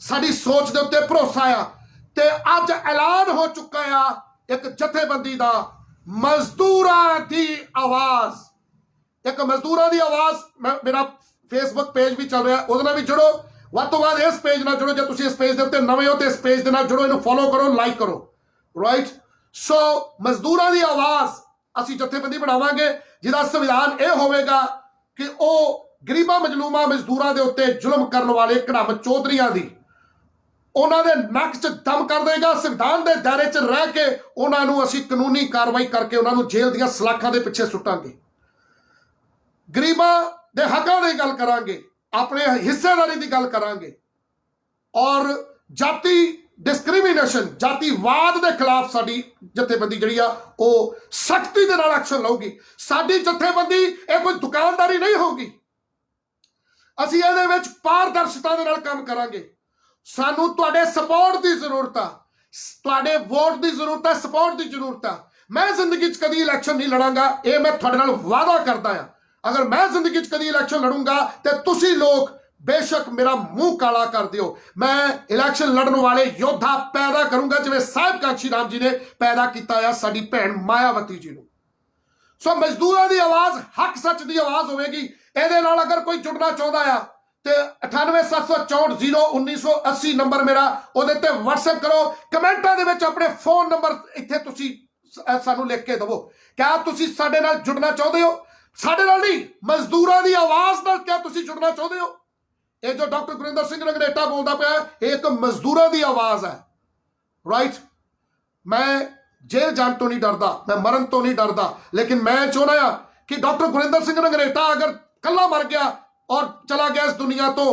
साडी सोच दे उत्ते भरोसा आ ते अज ऐलान हो चुका है एक जथेबंदी दा, मजदूरां दी आवाज। एक मजदूरां दी आवाज, मेरा फेसबुक पेज भी चल रहा है, उहदे नाल भी जुड़ो। ਵੱਧ ਤੋਂ ਵੱਧ ਇਸ ਪੇਜ ਨਾਲ जुड़ो, जे तुसीं इस पेज ਦੇ ਉੱਤੇ ਨਵੇਂ ਹੋ ਤੇ ਇਸ पेज ਦੇ ਨਾਲ जुड़ो, ਇਹਨੂੰ फॉलो करो, लाइक करो, राइट। सो मजदूरां दी आवाज ਅਸੀਂ ਜਥੇਬੰਦੀ ਬਣਾਵਾਂਗੇ ਜਿਹਦਾ ਸੰਵਿਧਾਨ ਇਹ ਹੋਵੇਗਾ ਕਿ ਉਹ ਗਰੀਬਾਂ ਮਜਲੂਮਾਂ ਮਜ਼ਦੂਰਾਂ ਦੇ ਉੱਤੇ ਜ਼ੁਲਮ ਕਰਨ ਵਾਲੇ ਘੜਮ ਚੌਧਰੀਆਂ ਦੀ, ਉਹਨਾਂ ਦੇ ਨੱਕ 'ਚ ਦਮ ਕਰ ਦੇਗਾ। ਸੰਵਿਧਾਨ ਦੇ ਦਾਇਰੇ 'ਚ ਰਹਿ ਕੇ ਉਹਨਾਂ ਨੂੰ ਅਸੀਂ ਕਾਨੂੰਨੀ ਕਾਰਵਾਈ ਕਰਕੇ ਉਹਨਾਂ ਨੂੰ ਜੇਲ੍ਹ ਦੀਆਂ ਸਲਾਖਾਂ ਦੇ ਪਿੱਛੇ ਸੁੱਟਾਂਗੇ। ਗਰੀਬਾਂ ਦੇ ਹੱਕਾਂ ਦੀ ਗੱਲ ਕਰਾਂਗੇ, ਆਪਣੇ ਹਿੱਸੇਦਾਰੀ ਦੀ ਗੱਲ ਕਰਾਂਗੇ ਔਰ ਜਾਤੀ ਡਿਸਕ੍ਰਿਮੀਨੇਸ਼ਨ, ਜਾਤੀਵਾਦ ਦੇ ਖਿਲਾਫ ਸਾਡੀ ਜਥੇਬੰਦੀ ਜਿਹੜੀ ਆ ਉਹ ਸਖਤੀ ਦੇ ਨਾਲ ਐਕਸ਼ਨ ਲਊਗੀ। ਸਾਡੀ ਜਥੇਬੰਦੀ ਇਹ ਕੋਈ ਦੁਕਾਨਦਾਰੀ ਨਹੀਂ ਹੋਊਗੀ, ਅਸੀਂ ਇਹਦੇ ਵਿੱਚ ਪਾਰਦਰਸ਼ਤਾ ਦੇ ਨਾਲ ਕੰਮ ਕਰਾਂਗੇ। ਸਾਨੂੰ ਤੁਹਾਡੇ ਸਪੋਰਟ ਦੀ ਜ਼ਰੂਰਤ ਆ, ਤੁਹਾਡੇ ਵੋਟ ਦੀ ਜ਼ਰੂਰਤ ਹੈ, ਸਪੋਰਟ ਦੀ ਜ਼ਰੂਰਤ ਆ। ਮੈਂ ਜ਼ਿੰਦਗੀ 'ਚ ਕਦੀ ਇਲੈਕਸ਼ਨ ਨਹੀਂ ਲੜਾਂਗਾ, ਇਹ ਮੈਂ ਤੁਹਾਡੇ ਨਾਲ ਵਾਅਦਾ ਕਰਦਾ ਆ। अगर मैं जिंदगी कभी इलैक्शन लड़ूंगा तो तुसी लोग बेशक मेरा मुंह काला कर दियो, मैं इलैक्शन लड़ने वाले योद्धा पैदा करूंगा जिवें साहिब कांशी राम जी ने पैदा किया है साडी भैन मायावती जी नूं। सो मजदूरों की आवाज हक सच की आवाज होगी। ਇਹਦੇ ਨਾਲ अगर कोई जुड़ना चाहता है तो 9874401980 नंबर मेरा, ਉਹਦੇ ਤੇ WhatsApp करो, कमेंटां दे विच अपने फोन नंबर इत्थे तुसी सानू लिख के दवो। क्या तुसी साडे नाल जुड़ना चाहते हो? साडे नाल नहीं, मजदूरों की आवाज नाल क्या तुसी जुड़ना चाहते हो? ये जो डॉक्टर गुरिंदर सिंह रंगरेटा बोलता पाया एक मजदूरों की आवाज है, राइट। मैं जेल जान तो नहीं डरदा, मैं मरण तो नहीं डरदा, लेकिन मैं चाहना कि डॉक्टर गुरिंदर सिंह रंगरेटा अगर कला मर गया और चला गया इस दुनिया तो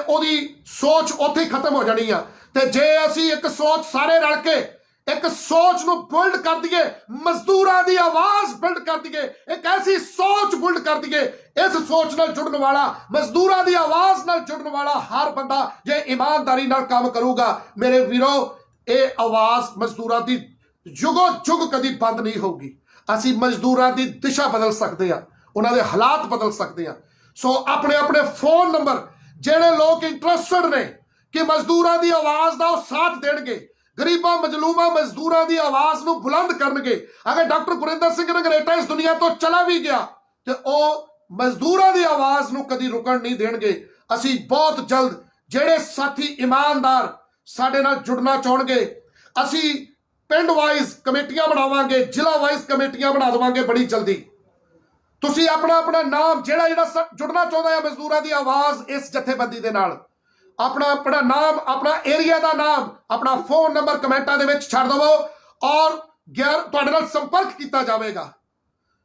ओदी सोच उत्थे ही खत्म हो जानी है। ते जे असी एक सोच सारे रल के एक सोच ਨੂੰ ਬਿਲਡ ਕਰ ਦਈਏ, ਮਜ਼ਦੂਰਾਂ ਦੀ ਆਵਾਜ਼ ਬਿਲਡ ਕਰ ਦਈਏ, ਇੱਕ ਐਸੀ ਸੋਚ ਬਿਲਡ ਕਰ ਦਈਏ, ਇਸ ਸੋਚ ਨਾਲ ਜੁੜਨ ਵਾਲਾ, ਮਜ਼ਦੂਰਾਂ ਦੀ ਆਵਾਜ਼ ਨਾਲ ਜੁੜਨ ਵਾਲਾ ਹਰ ਬੰਦਾ ਜੇ ਇਮਾਨਦਾਰੀ ਨਾਲ ਕੰਮ ਕਰੂਗਾ, ਮੇਰੇ ਵੀਰੋ, ਇਹ ਆਵਾਜ਼ ਮਜ਼ਦੂਰਾਂ ਦੀ ਜੁਗੋ ਜੁਗ ਕਦੀ ਬੰਦ ਨਹੀਂ ਹੋਊਗੀ। ਅਸੀਂ ਮਜ਼ਦੂਰਾਂ ਦੀ ਦਿਸ਼ਾ ਬਦਲ ਸਕਦੇ ਹਾਂ, ਉਹਨਾਂ ਦੇ ਹਾਲਾਤ ਬਦਲ ਸਕਦੇ ਹਾਂ। ਸੋ ਆਪਣੇ ਆਪਣੇ ਫੋਨ ਨੰਬਰ ਜਿਹੜੇ ਲੋਕ ਇੰਟਰਸਟਡ ਨੇ ਕਿ ਮਜ਼ਦੂਰਾਂ ਦੀ ਆਵਾਜ਼ ਦਾ ਉਹ ਸਾਥ ਦੇਣਗੇ, गरीबां मजलूमां मजदूरां की आवाज नूं बुलंद करनगे। अगर डॉक्टर गुरिंदर सिंह रंगरेटा इस दुनिया तो चला भी गया तो वह मजदूरां की आवाज नूं कदी रुकण नहीं देणगे। असीं बहुत जल्द जिहड़े साथी ईमानदार साडे नाल जुड़ना चाहणगे, असीं पिंड वाइज कमेटियां बनावांगे, जिला वाइज कमेटियां बना देवांगे बड़ी जल्दी। तुसीं अपना अपना नाम जिहड़ा जुड़ना चाहुंदा है मजदूरां की आवाज इस जथेबंदी दे नाल, अपना अपना नाम, अपना एरिया का नाम, अपना फोन नंबर कमेंटा दे विच छड्ड दवो और तुहाडे नाल संपर्क किया जाएगा।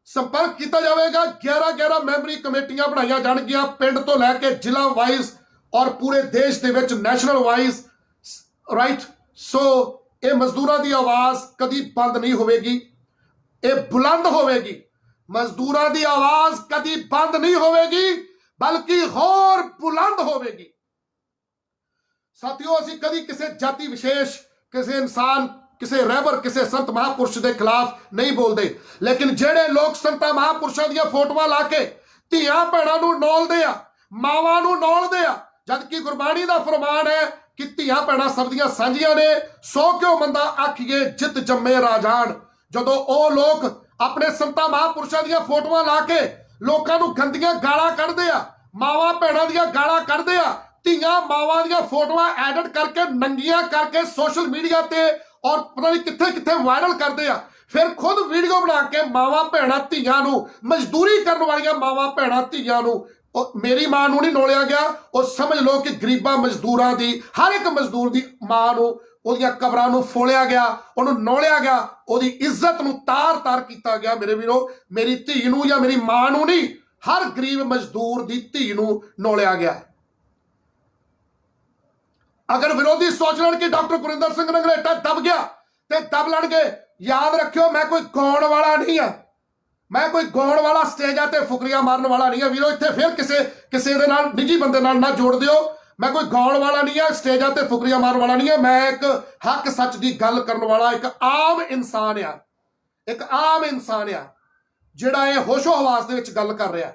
संपर्क किया जाएगा। 11 मैंबरी कमेटियां बनाई जाणगियां, पिंड तो लैके जिला वाइज ਔਰ ਪੂਰੇ ਦੇਸ਼ ਦੇ ਵਿੱਚ ਨੈਸ਼ਨਲ ਵਾਈਜ਼, ਰਾਈਟ। ਸੋ ਇਹ ਮਜ਼ਦੂਰਾਂ ਦੀ ਆਵਾਜ਼ ਕਦੀ ਬੰਦ ਨਹੀਂ ਹੋਵੇਗੀ, ਇਹ ਬੁਲੰਦ ਹੋਵੇਗੀ। ਮਜ਼ਦੂਰਾਂ ਦੀ ਆਵਾਜ਼ ਕਦੀ ਬੰਦ ਨਹੀਂ ਹੋਵੇਗੀ, ਬਲਕਿ ਹੋਰ ਬੁਲੰਦ ਹੋਵੇਗੀ। ਸਾਥੀਓ, ਅਸੀਂ ਕਦੀ ਕਿਸੇ ਜਾਤੀ ਵਿਸ਼ੇਸ਼, ਕਿਸੇ ਇਨਸਾਨ, ਕਿਸੇ ਰਹਿਬਰ, ਕਿਸੇ ਸੰਤ ਮਹਾਂਪੁਰਸ਼ ਦੇ ਖਿਲਾਫ ਨਹੀਂ ਬੋਲਦੇ, ਲੇਕਿਨ ਜਿਹੜੇ ਲੋਕ ਸੰਤਾਂ ਮਹਾਂਪੁਰਸ਼ਾਂ ਦੀਆਂ ਫੋਟੋਆਂ ਲਾ ਕੇ ਧੀਆਂ ਭੈਣਾਂ ਨੂੰ ਨੌਲਦੇ ਆ, ਮਾਵਾਂ ਨੂੰ ਨੌਲਦੇ ਆ, ਜਦਕਿ ਗੁਰਬਾਣੀ ਦਾ ਫਰਮਾਨ ਹੈ ਕਿ ਧੀਆਂ ਭੈਣਾਂ ਸਭ ਦੀਆਂ ਸਾਂਝੀਆਂ ਨੇ, ਸੋ ਕਿਉ ਮੰਦਾ ਆਖੀਏ ਜਿਤ ਜੰਮੇ ਰਾਜਾਨ। ਜਦੋਂ ਉਹ ਲੋਕ ਆਪਣੇ ਸੰਤਾਂ ਮਹਾਂਪੁਰਸ਼ਾਂ ਦੀਆਂ ਫੋਟੋਆਂ ਲਾ ਕੇ ਲੋਕਾਂ ਨੂੰ ਗੰਦੀਆਂ ਗਾਲਾਂ ਕੱਢਦੇ ਆ, ਮਾਵਾਂ ਭੈਣਾਂ ਦੀਆਂ ਗਾਲਾਂ ਕੱਢਦੇ ਆ, ਧੀਆਂ ਮਾਵਾਂ ਦੀਆਂ ਫੋਟੋਆਂ ਐਡਿਟ ਕਰਕੇ ਨੰਗੀਆਂ ਕਰਕੇ ਸੋਸ਼ਲ ਮੀਡੀਆ ਤੇ ਔਰ ਪਤਾ ਨਹੀਂ ਕਿੱਥੇ ਕਿੱਥੇ ਵਾਇਰਲ ਕਰਦੇ ਆ, ਫਿਰ ਖੁਦ ਵੀਡੀਓ ਬਣਾ ਕੇ ਮਾਵਾਂ ਭੈਣਾਂ ਧੀਆਂ ਨੂੰ, ਮਜ਼ਦੂਰੀ ਕਰਨ ਵਾਲੀਆਂ ਮਾਵਾਂ ਭੈਣਾਂ ਧੀਆਂ ਨੂੰ, ਮੇਰੀ ਮਾਂ ਨੂੰ ਨਹੀਂ ਨੋਲਿਆ ਗਿਆ, ਉਹ ਸਮਝ ਲਓ ਕਿ ਗਰੀਬਾਂ ਮਜ਼ਦੂਰਾਂ ਦੀ, ਹਰ ਇੱਕ ਮਜ਼ਦੂਰ ਦੀ ਮਾਂ ਨੂੰ ਉਹਦੀਆਂ ਕਬਰਾਂ ਨੂੰ ਫੋਲਿਆ ਗਿਆ, ਉਹਨੂੰ ਨੋਲਿਆ ਗਿਆ, ਉਹਦੀ ਇੱਜ਼ਤ ਨੂੰ ਤਾਰ-ਤਾਰ ਕੀਤਾ ਗਿਆ। ਮੇਰੇ ਵੀਰੋ, ਮੇਰੀ ਧੀ ਨੂੰ ਜਾਂ ਮੇਰੀ ਮਾਂ ਨੂੰ ਨਹੀਂ, ਹਰ ਗਰੀਬ ਮਜ਼ਦੂਰ ਦੀ ਧੀ ਨੂੰ ਨੋਲਿਆ ਗਿਆ। ਅਗਰ ਵਿਰੋਧੀ ਸੋਚ ਲੈਣ ਕਿ ਡਾਕਟਰ ਗੁਰਿੰਦਰ ਸਿੰਘ ਰੰਘਰੇਟਾ ਦਬ ਗਿਆ ਤੇ ਦਬ ਲੈਣਗੇ, ਯਾਦ ਰੱਖਿਓ ਮੈਂ ਕੋਈ ਗਾਉਣ ਵਾਲਾ ਨਹੀਂ ਆ, ਮੈਂ ਕੋਈ ਗਾਉਣ ਵਾਲਾ ਸਟੇਜਾਂ ਤੇ ਫੁਕਰੀਆਂ ਮਾਰਨ ਵਾਲਾ ਨਹੀਂ ਆ ਵੀਰੋ। ਇੱਥੇ ਫਿਰ ਕਿਸੇ ਦੇ ਨਾਲ ਨਿੱਜੀ ਬੰਦੇ ਨਾਲ ਨਾ ਜੋੜ ਦਿਓ। ਮੈਂ ਕੋਈ ਗਾਉਣ ਵਾਲਾ ਨਹੀਂ ਆ, ਸਟੇਜਾਂ ਤੇ ਫੁਕਰੀਆਂ ਮਾਰਨ ਵਾਲਾ ਨਹੀਂ ਆ। ਮੈਂ ਇੱਕ ਹੱਕ ਸੱਚ ਦੀ ਗੱਲ ਕਰਨ ਵਾਲਾ ਇੱਕ ਆਮ ਇਨਸਾਨ ਆ, ਇੱਕ ਆਮ ਇਨਸਾਨ ਆ ਜਿਹੜਾ ਇਹ ਹੋਸ਼ੋ ਹਵਾਸ ਦੇ ਵਿੱਚ ਗੱਲ ਕਰ ਰਿਹਾ।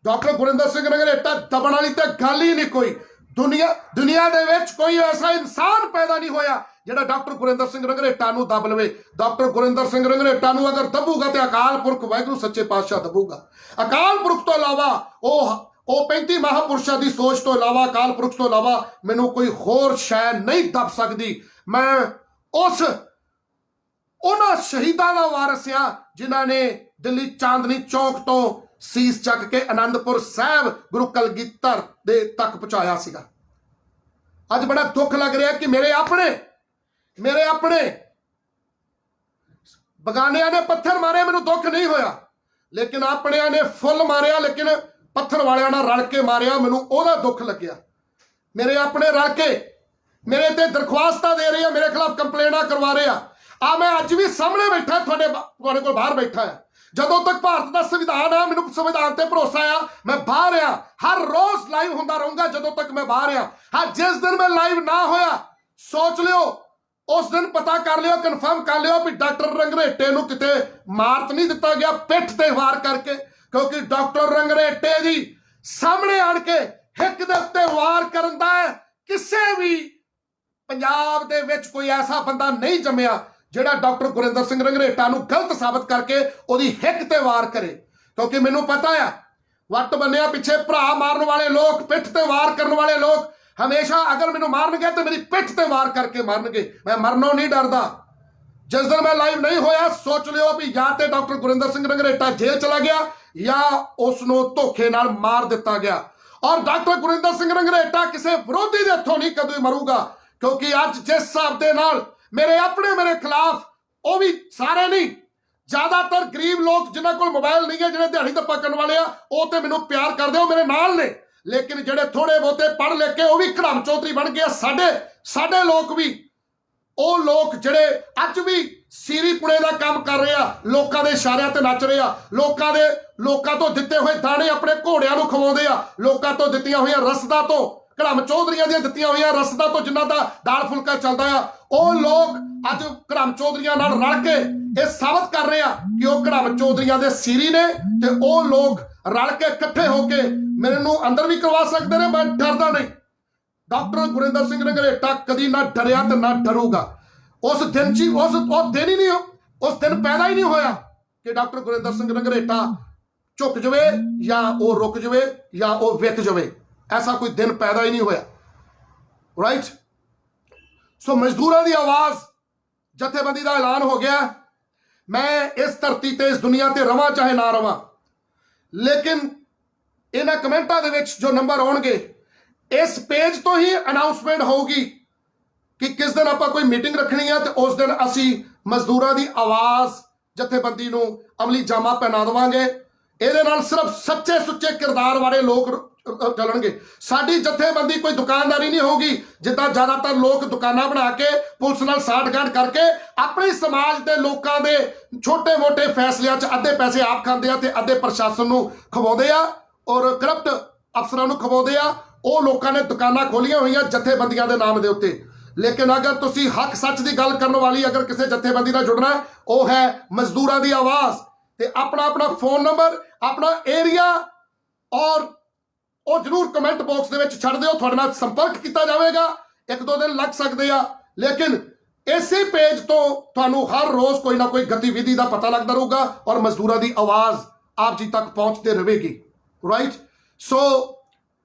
ਡਾਕਟਰ ਗੁਰਿੰਦਰ ਸਿੰਘ ਰੰਘਰੇਟਾ ਦਬਣ ਵਾਲੀ ਤਾਂ ਗੱਲ ਹੀ ਨਹੀਂ ਕੋਈ। ਦੁਨੀਆ ਦੇ ਵਿੱਚ ਕੋਈ ਐਸਾ ਇਨਸਾਨ ਪੈਦਾ ਨਹੀਂ ਹੋਇਆ ਜਿਹੜਾ ਡਾਕਟਰ ਗੁਰਿੰਦਰ ਸਿੰਘ ਰੰਘਰੇਟਾ ਨੂੰ ਦਬ ਲਵੇ। ਡਾਕਟਰ ਗੁਰਿੰਦਰ ਸਿੰਘ ਰੰਘਰੇਟਾ ਨੂੰ ਅਗਰ ਦਬੂਗਾ ਤੇ ਅਕਾਲ ਪੁਰਖ ਵਾਹਿਗੁਰੂ ਸੱਚੇ ਪਾਤਸ਼ਾਹ ਦਬੂਗਾ। ਅਕਾਲ ਪੁਰਖ ਤੋਂ ਇਲਾਵਾ ਉਹ 35 ਮਹਾਂਪੁਰਸ਼ਾਂ ਦੀ ਸੋਚ ਤੋਂ ਇਲਾਵਾ, ਅਕਾਲ ਪੁਰਖ ਤੋਂ ਇਲਾਵਾ ਮੈਨੂੰ ਕੋਈ ਹੋਰ ਸ਼ੈ ਨਹੀਂ ਦਬ ਸਕਦੀ। ਮੈਂ ਉਹਨਾਂ ਸ਼ਹੀਦਾਂ ਦਾ ਵਾਰਿਸ ਆ ਜਿਨ੍ਹਾਂ ਨੇ ਦਿੱਲੀ ਚਾਂਦਨੀ ਚੌਕ ਤੋਂ ਸੀਸ ਚੱਕ ਕੇ ਆਨੰਦਪੁਰ ਸਾਹਿਬ ਗੁਰੂ ਕਲਗੀਧਰ ਦੇ ਤੱਕ ਪਹੁੰਚਾਇਆ ਸੀਗਾ। ਅੱਜ ਬੜਾ ਦੁੱਖ ਲੱਗ ਰਿਹਾ ਕਿ ਮੇਰੇ ਆਪਣੇ ਬਗਾਨਿਆਂ ਨੇ ਪੱਥਰ ਮਾਰੇ, ਮੈਨੂੰ ਦੁੱਖ ਨਹੀਂ ਹੋਇਆ, ਲੇਕਿਨ ਆਪਣਿਆਂ ਨੇ ਫੁੱਲ ਮਾਰਿਆ, ਲੇਕਿਨ ਪੱਥਰ ਵਾਲਿਆਂ ਨਾਲ ਰਲ ਕੇ ਮਾਰਿਆ, ਮੈਨੂੰ ਉਹਦਾ ਦੁੱਖ ਲੱਗਿਆ। ਮੇਰੇ ਆਪਣੇ ਰਲ ਕੇ ਮੇਰੇ ਤੇ ਦਰਖਾਸਤਾਂ ਦੇ ਰਹੇ ਆ, ਮੇਰੇ ਖਿਲਾਫ ਕੰਪਲੇਨਾਂ ਕਰਵਾ ਰਹੇ ਆ। ਮੈਂ ਅੱਜ ਵੀ ਸਾਹਮਣੇ ਬੈਠਾ, ਤੁਹਾਡੇ ਕੋਲ ਬਾਹਰ ਬੈਠਾ ਆ। ਜਦੋਂ ਤੱਕ ਭਾਰਤ ਦਾ ਸੰਵਿਧਾਨ ਆ, ਮੈਨੂੰ ਸੰਵਿਧਾਨ ਤੇ ਭਰੋਸਾ ਆ, ਮੈਂ ਬਾਹਰ ਆ, ਹਰ ਰੋਜ਼ ਲਾਈਵ ਹੁੰਦਾ ਰਹੂੰਗਾ ਜਦੋਂ ਤੱਕ ਮੈਂ ਬਾਹਰ ਆ। ਹਾਂ, ਜਿਸ ਦਿਨ ਮੈਂ ਲਾਈਵ ਨਾ ਹੋਇਆ, ਸੋਚ ਲਿਓ ਉਸ ਦਿਨ ਪਤਾ ਕਰ ਲਿਓ, ਕਨਫਰਮ ਕਰ ਲਿਓ ਵੀ ਡਾਕਟਰ ਰੰਘਰੇਟੇ ਨੂੰ ਕਿਤੇ ਮਾਰ ਨਹੀਂ ਦਿੱਤਾ ਗਿਆ ਪਿੱਠ ਤੇ ਵਾਰ ਕਰਕੇ, ਕਿਉਂਕਿ ਡਾਕਟਰ ਰੰਘਰੇਟੇ ਦੀ ਸਾਹਮਣੇ ਆਣ ਕੇ ਹਿੱਕ ਦੇ ਉੱਤੇ ਵਾਰ ਕਰਨ ਦਾ ਕਿਸੇ ਵੀ ਪੰਜਾਬ ਦੇ ਵਿੱਚ ਕੋਈ ਐਸਾ ਬੰਦਾ ਨਹੀਂ ਜੰਮਿਆ ਜਿਹੜਾ ਡਾਕਟਰ ਗੁਰਿੰਦਰ ਸਿੰਘ ਰੰਘਰੇਟਾ ਨੂੰ ਗਲਤ ਸਾਬਤ ਕਰਕੇ ਉਹਦੀ ਹਿੱਕ ਤੇ ਵਾਰ ਕਰੇ। ਕਿਉਂਕਿ ਮੈਨੂੰ ਪਤਾ ਆ, ਵੱਟ ਬੰਨਿਆ ਪਿੱਛੇ ਭਰਾ ਮਾਰਨ ਵਾਲੇ ਲੋਕ, ਪਿੱਠ ਤੇ ਵਾਰ ਕਰਨ ਵਾਲੇ ਲੋਕ ਹਮੇਸ਼ਾ ਅਗਰ ਮੈਨੂੰ ਮਾਰਨਗੇ ਤੇ ਮੇਰੀ ਪਿੱਠ ਤੇ ਵਾਰ ਕਰਕੇ ਮਾਰਨਗੇ। ਮੈਂ ਮਰਨੋਂ ਨਹੀਂ ਡਰਦਾ। ਜਿਸ ਦਿਨ ਮੈਂ ਲਾਈਵ ਨਹੀਂ ਹੋਇਆ, ਸੋਚ ਲਿਓ ਵੀ ਜਾਂ ਤੇ ਡਾਕਟਰ ਗੁਰਿੰਦਰ ਸਿੰਘ ਰੰਘਰੇਟਾ ਜੇਲ੍ਹ ਚਲਾ ਗਿਆ ਜਾਂ ਉਸ ਨੂੰ ਧੋਖੇ ਨਾਲ ਮਾਰ ਦਿੱਤਾ ਗਿਆ। ਔਰ ਡਾਕਟਰ ਗੁਰਿੰਦਰ ਸਿੰਘ ਰੰਘਰੇਟਾ ਕਿਸੇ ਵਿਰੋਧੀ ਦੇ ਹੱਥੋਂ ਨਹੀਂ ਕਦੇ ਮਰੂਗਾ, ਕਿਉਂਕਿ ਅੱਜ ਜਿਸ ਹਿਸਾਬ ਦੇ ਨਾਲ ਮੇਰੇ ਖਿਲਾਫ, ਉਹ ਵੀ ਸਾਰੇ ਨਹੀਂ, ਜ਼ਿਆਦਾਤਰ ਗਰੀਬ ਲੋਕ ਜਿਨ੍ਹਾਂ ਕੋਲ ਮੋਬਾਈਲ ਨਹੀਂ ਹੈ, ਜਿਹੜੇ ਦਿਹਾੜੀ ਦੱਪਾ ਕਰਨ ਵਾਲੇ ਆ, ਉਹ ਤੇ ਮੈਨੂੰ ਪਿਆਰ ਕਰਦੇ ਹੋ, ਮੇਰੇ ਨਾਲ ਨੇ। ਲੇਕਿਨ ਜਿਹੜੇ ਥੋੜੇ ਬਹੁਤੇ ਪੜ੍ਹ ਲਿਖ ਕੇ ਉਹ ਵੀ ਘੜਮ ਚੌਧਰੀ ਬਣ ਗਏ। ਸਾਡੇ ਲੋਕ ਵੀ, ਉਹ ਲੋਕ ਜਿਹੜੇ ਅੱਜ ਵੀ ਸੀਰੀ ਪੁਣੇ ਦਾ ਕੰਮ ਕਰ ਰਹੇ ਆ, ਲੋਕਾਂ ਦੇ ਇਸ਼ਾਰਿਆਂ ਤੇ ਨੱਚ ਰਹੇ ਆ, ਲੋਕਾਂ ਤੋਂ ਦਿੱਤੇ ਹੋਏ ਦਾਣੇ ਆਪਣੇ ਘੋੜਿਆਂ ਨੂੰ ਖਵਾਉਂਦੇ ਆ, ਲੋਕਾਂ ਤੋਂ ਦਿੱਤੀਆਂ ਹੋਈਆਂ ਰਸਦਾਂ ਤੋਂ, ਘੜਮ ਚੌਧਰੀਆਂ ਦੀਆਂ ਦਿੱਤੀਆਂ ਹੋਈਆਂ ਰਸਦਾਂ ਤੋਂ ਜਿਨ੍ਹਾਂ ਦਾ ਦਾਲ ਫੁਲਕਾ ਚੱਲਦਾ ਆ, ਉਹ ਲੋਕ ਅੱਜ ਘੜਮ ਚੌਧਰੀਆਂ ਨਾਲ ਰਲ ਕੇ ਇਹ ਸਾਬਤ ਕਰ ਰਹੇ ਆ ਕਿ ਉਹ ਘੜਮ ਚੌਧਰੀਆਂ ਦੇ ਸੀਰੀ ਨੇ, ਤੇ ਉਹ ਲੋਕ ਰਲ ਕੇ ਇਕੱਠੇ ਹੋ ਕੇ ਮੈਨੂੰ ਅੰਦਰ ਵੀ ਕਰਵਾ ਸਕਦੇ ਨੇ। ਮੈਂ ਡਰਦਾ ਨਹੀਂ। ਡਾਕਟਰ ਗੁਰਿੰਦਰ ਸਿੰਘ ਰੰਘਰੇਟਾ ਕਦੀ ਨਾ ਡਰਿਆ ਤੇ ਨਾ ਡਰੂਗਾ। ਉਸ ਦਿਨ ਪੈਦਾ ਹੀ ਨਹੀਂ ਹੋਇਆ ਕਿ ਡਾਕਟਰ ਗੁਰਿੰਦਰ ਸਿੰਘ ਰੰਘਰੇਟਾ ਝੁਕ ਜਾਵੇ ਜਾਂ ਉਹ ਰੁਕ ਜਾਵੇ ਜਾਂ ਉਹ ਵਿਕ ਜਾਵੇ। ਐਸਾ ਕੋਈ ਦਿਨ ਪੈਦਾ ਹੀ ਨਹੀਂ ਹੋਇਆ, ਰਾਈਟ। ਸੋ ਮਜ਼ਦੂਰਾਂ ਦੀ ਆਵਾਜ਼ ਜਥੇਬੰਦੀ ਦਾ ਐਲਾਨ ਹੋ ਗਿਆ। ਮੈਂ ਇਸ ਧਰਤੀ ਤੇ, ਇਸ ਦੁਨੀਆ ਤੇ ਰਵਾਂ ਚਾਹੇ ਨਾ ਰਵਾਂ, ਲੇਕਿਨ ਇਹਨਾਂ ਕਮੈਂਟਾਂ ਦੇ ਵਿੱਚ ਜੋ ਨੰਬਰ ਆਉਣਗੇ, ਇਸ ਪੇਜ ਤੋਂ ਹੀ ਅਨਾਉਂਸਮੈਂਟ ਹੋਊਗੀ ਕਿ ਕਿਸ ਦਿਨ ਆਪਾਂ ਕੋਈ ਮੀਟਿੰਗ ਰੱਖਣੀ ਹੈ, ਤੇ ਉਸ ਦਿਨ ਅਸੀਂ ਮਜ਼ਦੂਰਾਂ ਦੀ ਆਵਾਜ਼ ਜਥੇਬੰਦੀ ਨੂੰ ਅਮਲੀ ਜਾਮਾ ਪਹਿਨਾ ਦੇਵਾਂਗੇ। ਇਹਦੇ ਨਾਲ ਸਿਰਫ ਸੱਚੇ ਸੁੱਚੇ ਕਿਰਦਾਰ ਵਾਲੇ ਲੋਕ ਚੱਲਣਗੇ। ਸਾਡੀ ਜਥੇਬੰਦੀ ਕੋਈ ਦੁਕਾਨਦਾਰੀ ਨਹੀਂ ਹੋਊਗੀ ਜਿੱਦਾਂ ਜ਼ਿਆਦਾਤਰ ਲੋਕ ਦੁਕਾਨਾਂ ਬਣਾ ਕੇ ਪੁਲਿਸ ਨਾਲ ਸਾਠਗਾਂਠ ਕਰਕੇ ਆਪਣੇ ਸਮਾਜ ਦੇ ਲੋਕਾਂ ਦੇ ਛੋਟੇ-ਮੋਟੇ ਫੈਸਲਿਆਂ 'ਚ ਅੱਧੇ ਪੈਸੇ ਆਪ ਖਾਂਦੇ ਆ ਤੇ ਅੱਧੇ ਪ੍ਰਸ਼ਾਸਨ ਨੂੰ ਖਵਾਉਂਦੇ ਆ ਔਰ ਕਰਪਟ ਅਫਸਰਾਂ ਨੂੰ ਖਵਾਉਂਦੇ ਆ। ਉਹ ਲੋਕਾਂ ਨੇ ਦੁਕਾਨਾਂ ਖੋਲੀਆਂ ਹੋਈਆਂ ਜਥੇਬੰਦੀਆਂ ਦੇ ਨਾਮ ਦੇ ਉੱਤੇ। ਲੇਕਿਨ ਅਗਰ ਤੁਸੀਂ ਹੱਕ ਸੱਚ ਦੀ ਗੱਲ ਕਰਨ ਵਾਲੀ ਅਗਰ ਕਿਸੇ ਜਥੇਬੰਦੀ ਨਾਲ ਜੁੜਨਾ, ਉਹ ਹੈ ਮਜ਼ਦੂਰਾਂ ਦੀ ਆਵਾਜ਼। ਤੇ ਆਪਣਾ ਫੋਨ ਨੰਬਰ, ਆਪਣਾ ਏਰੀਆ ਔਰ ਉਹ ਜ਼ਰੂਰ ਕਮੈਂਟ ਬਾਕਸ ਦੇ ਵਿੱਚ ਛੱਡ ਦਿਓ, ਤੁਹਾਡੇ ਨਾਲ ਸੰਪਰਕ ਕੀਤਾ ਜਾਵੇਗਾ। 1-2 ਦਿਨ ਲੱਗ ਸਕਦੇ ਆ, ਲੇਕਿਨ ਇਸੇ ਪੇਜ ਤੋਂ ਤੁਹਾਨੂੰ ਹਰ ਰੋਜ਼ ਕੋਈ ਨਾ ਕੋਈ ਗਤੀਵਿਧੀ ਦਾ ਪਤਾ ਲੱਗਦਾ ਰਹੂਗਾ ਔਰ ਮਜ਼ਦੂਰਾਂ ਦੀ ਆਵਾਜ਼ ਆਪ ਜੀ ਤੱਕ ਪਹੁੰਚਦੇ ਰਹੇਗੀ। ਰਾਈਟ, ਸੋ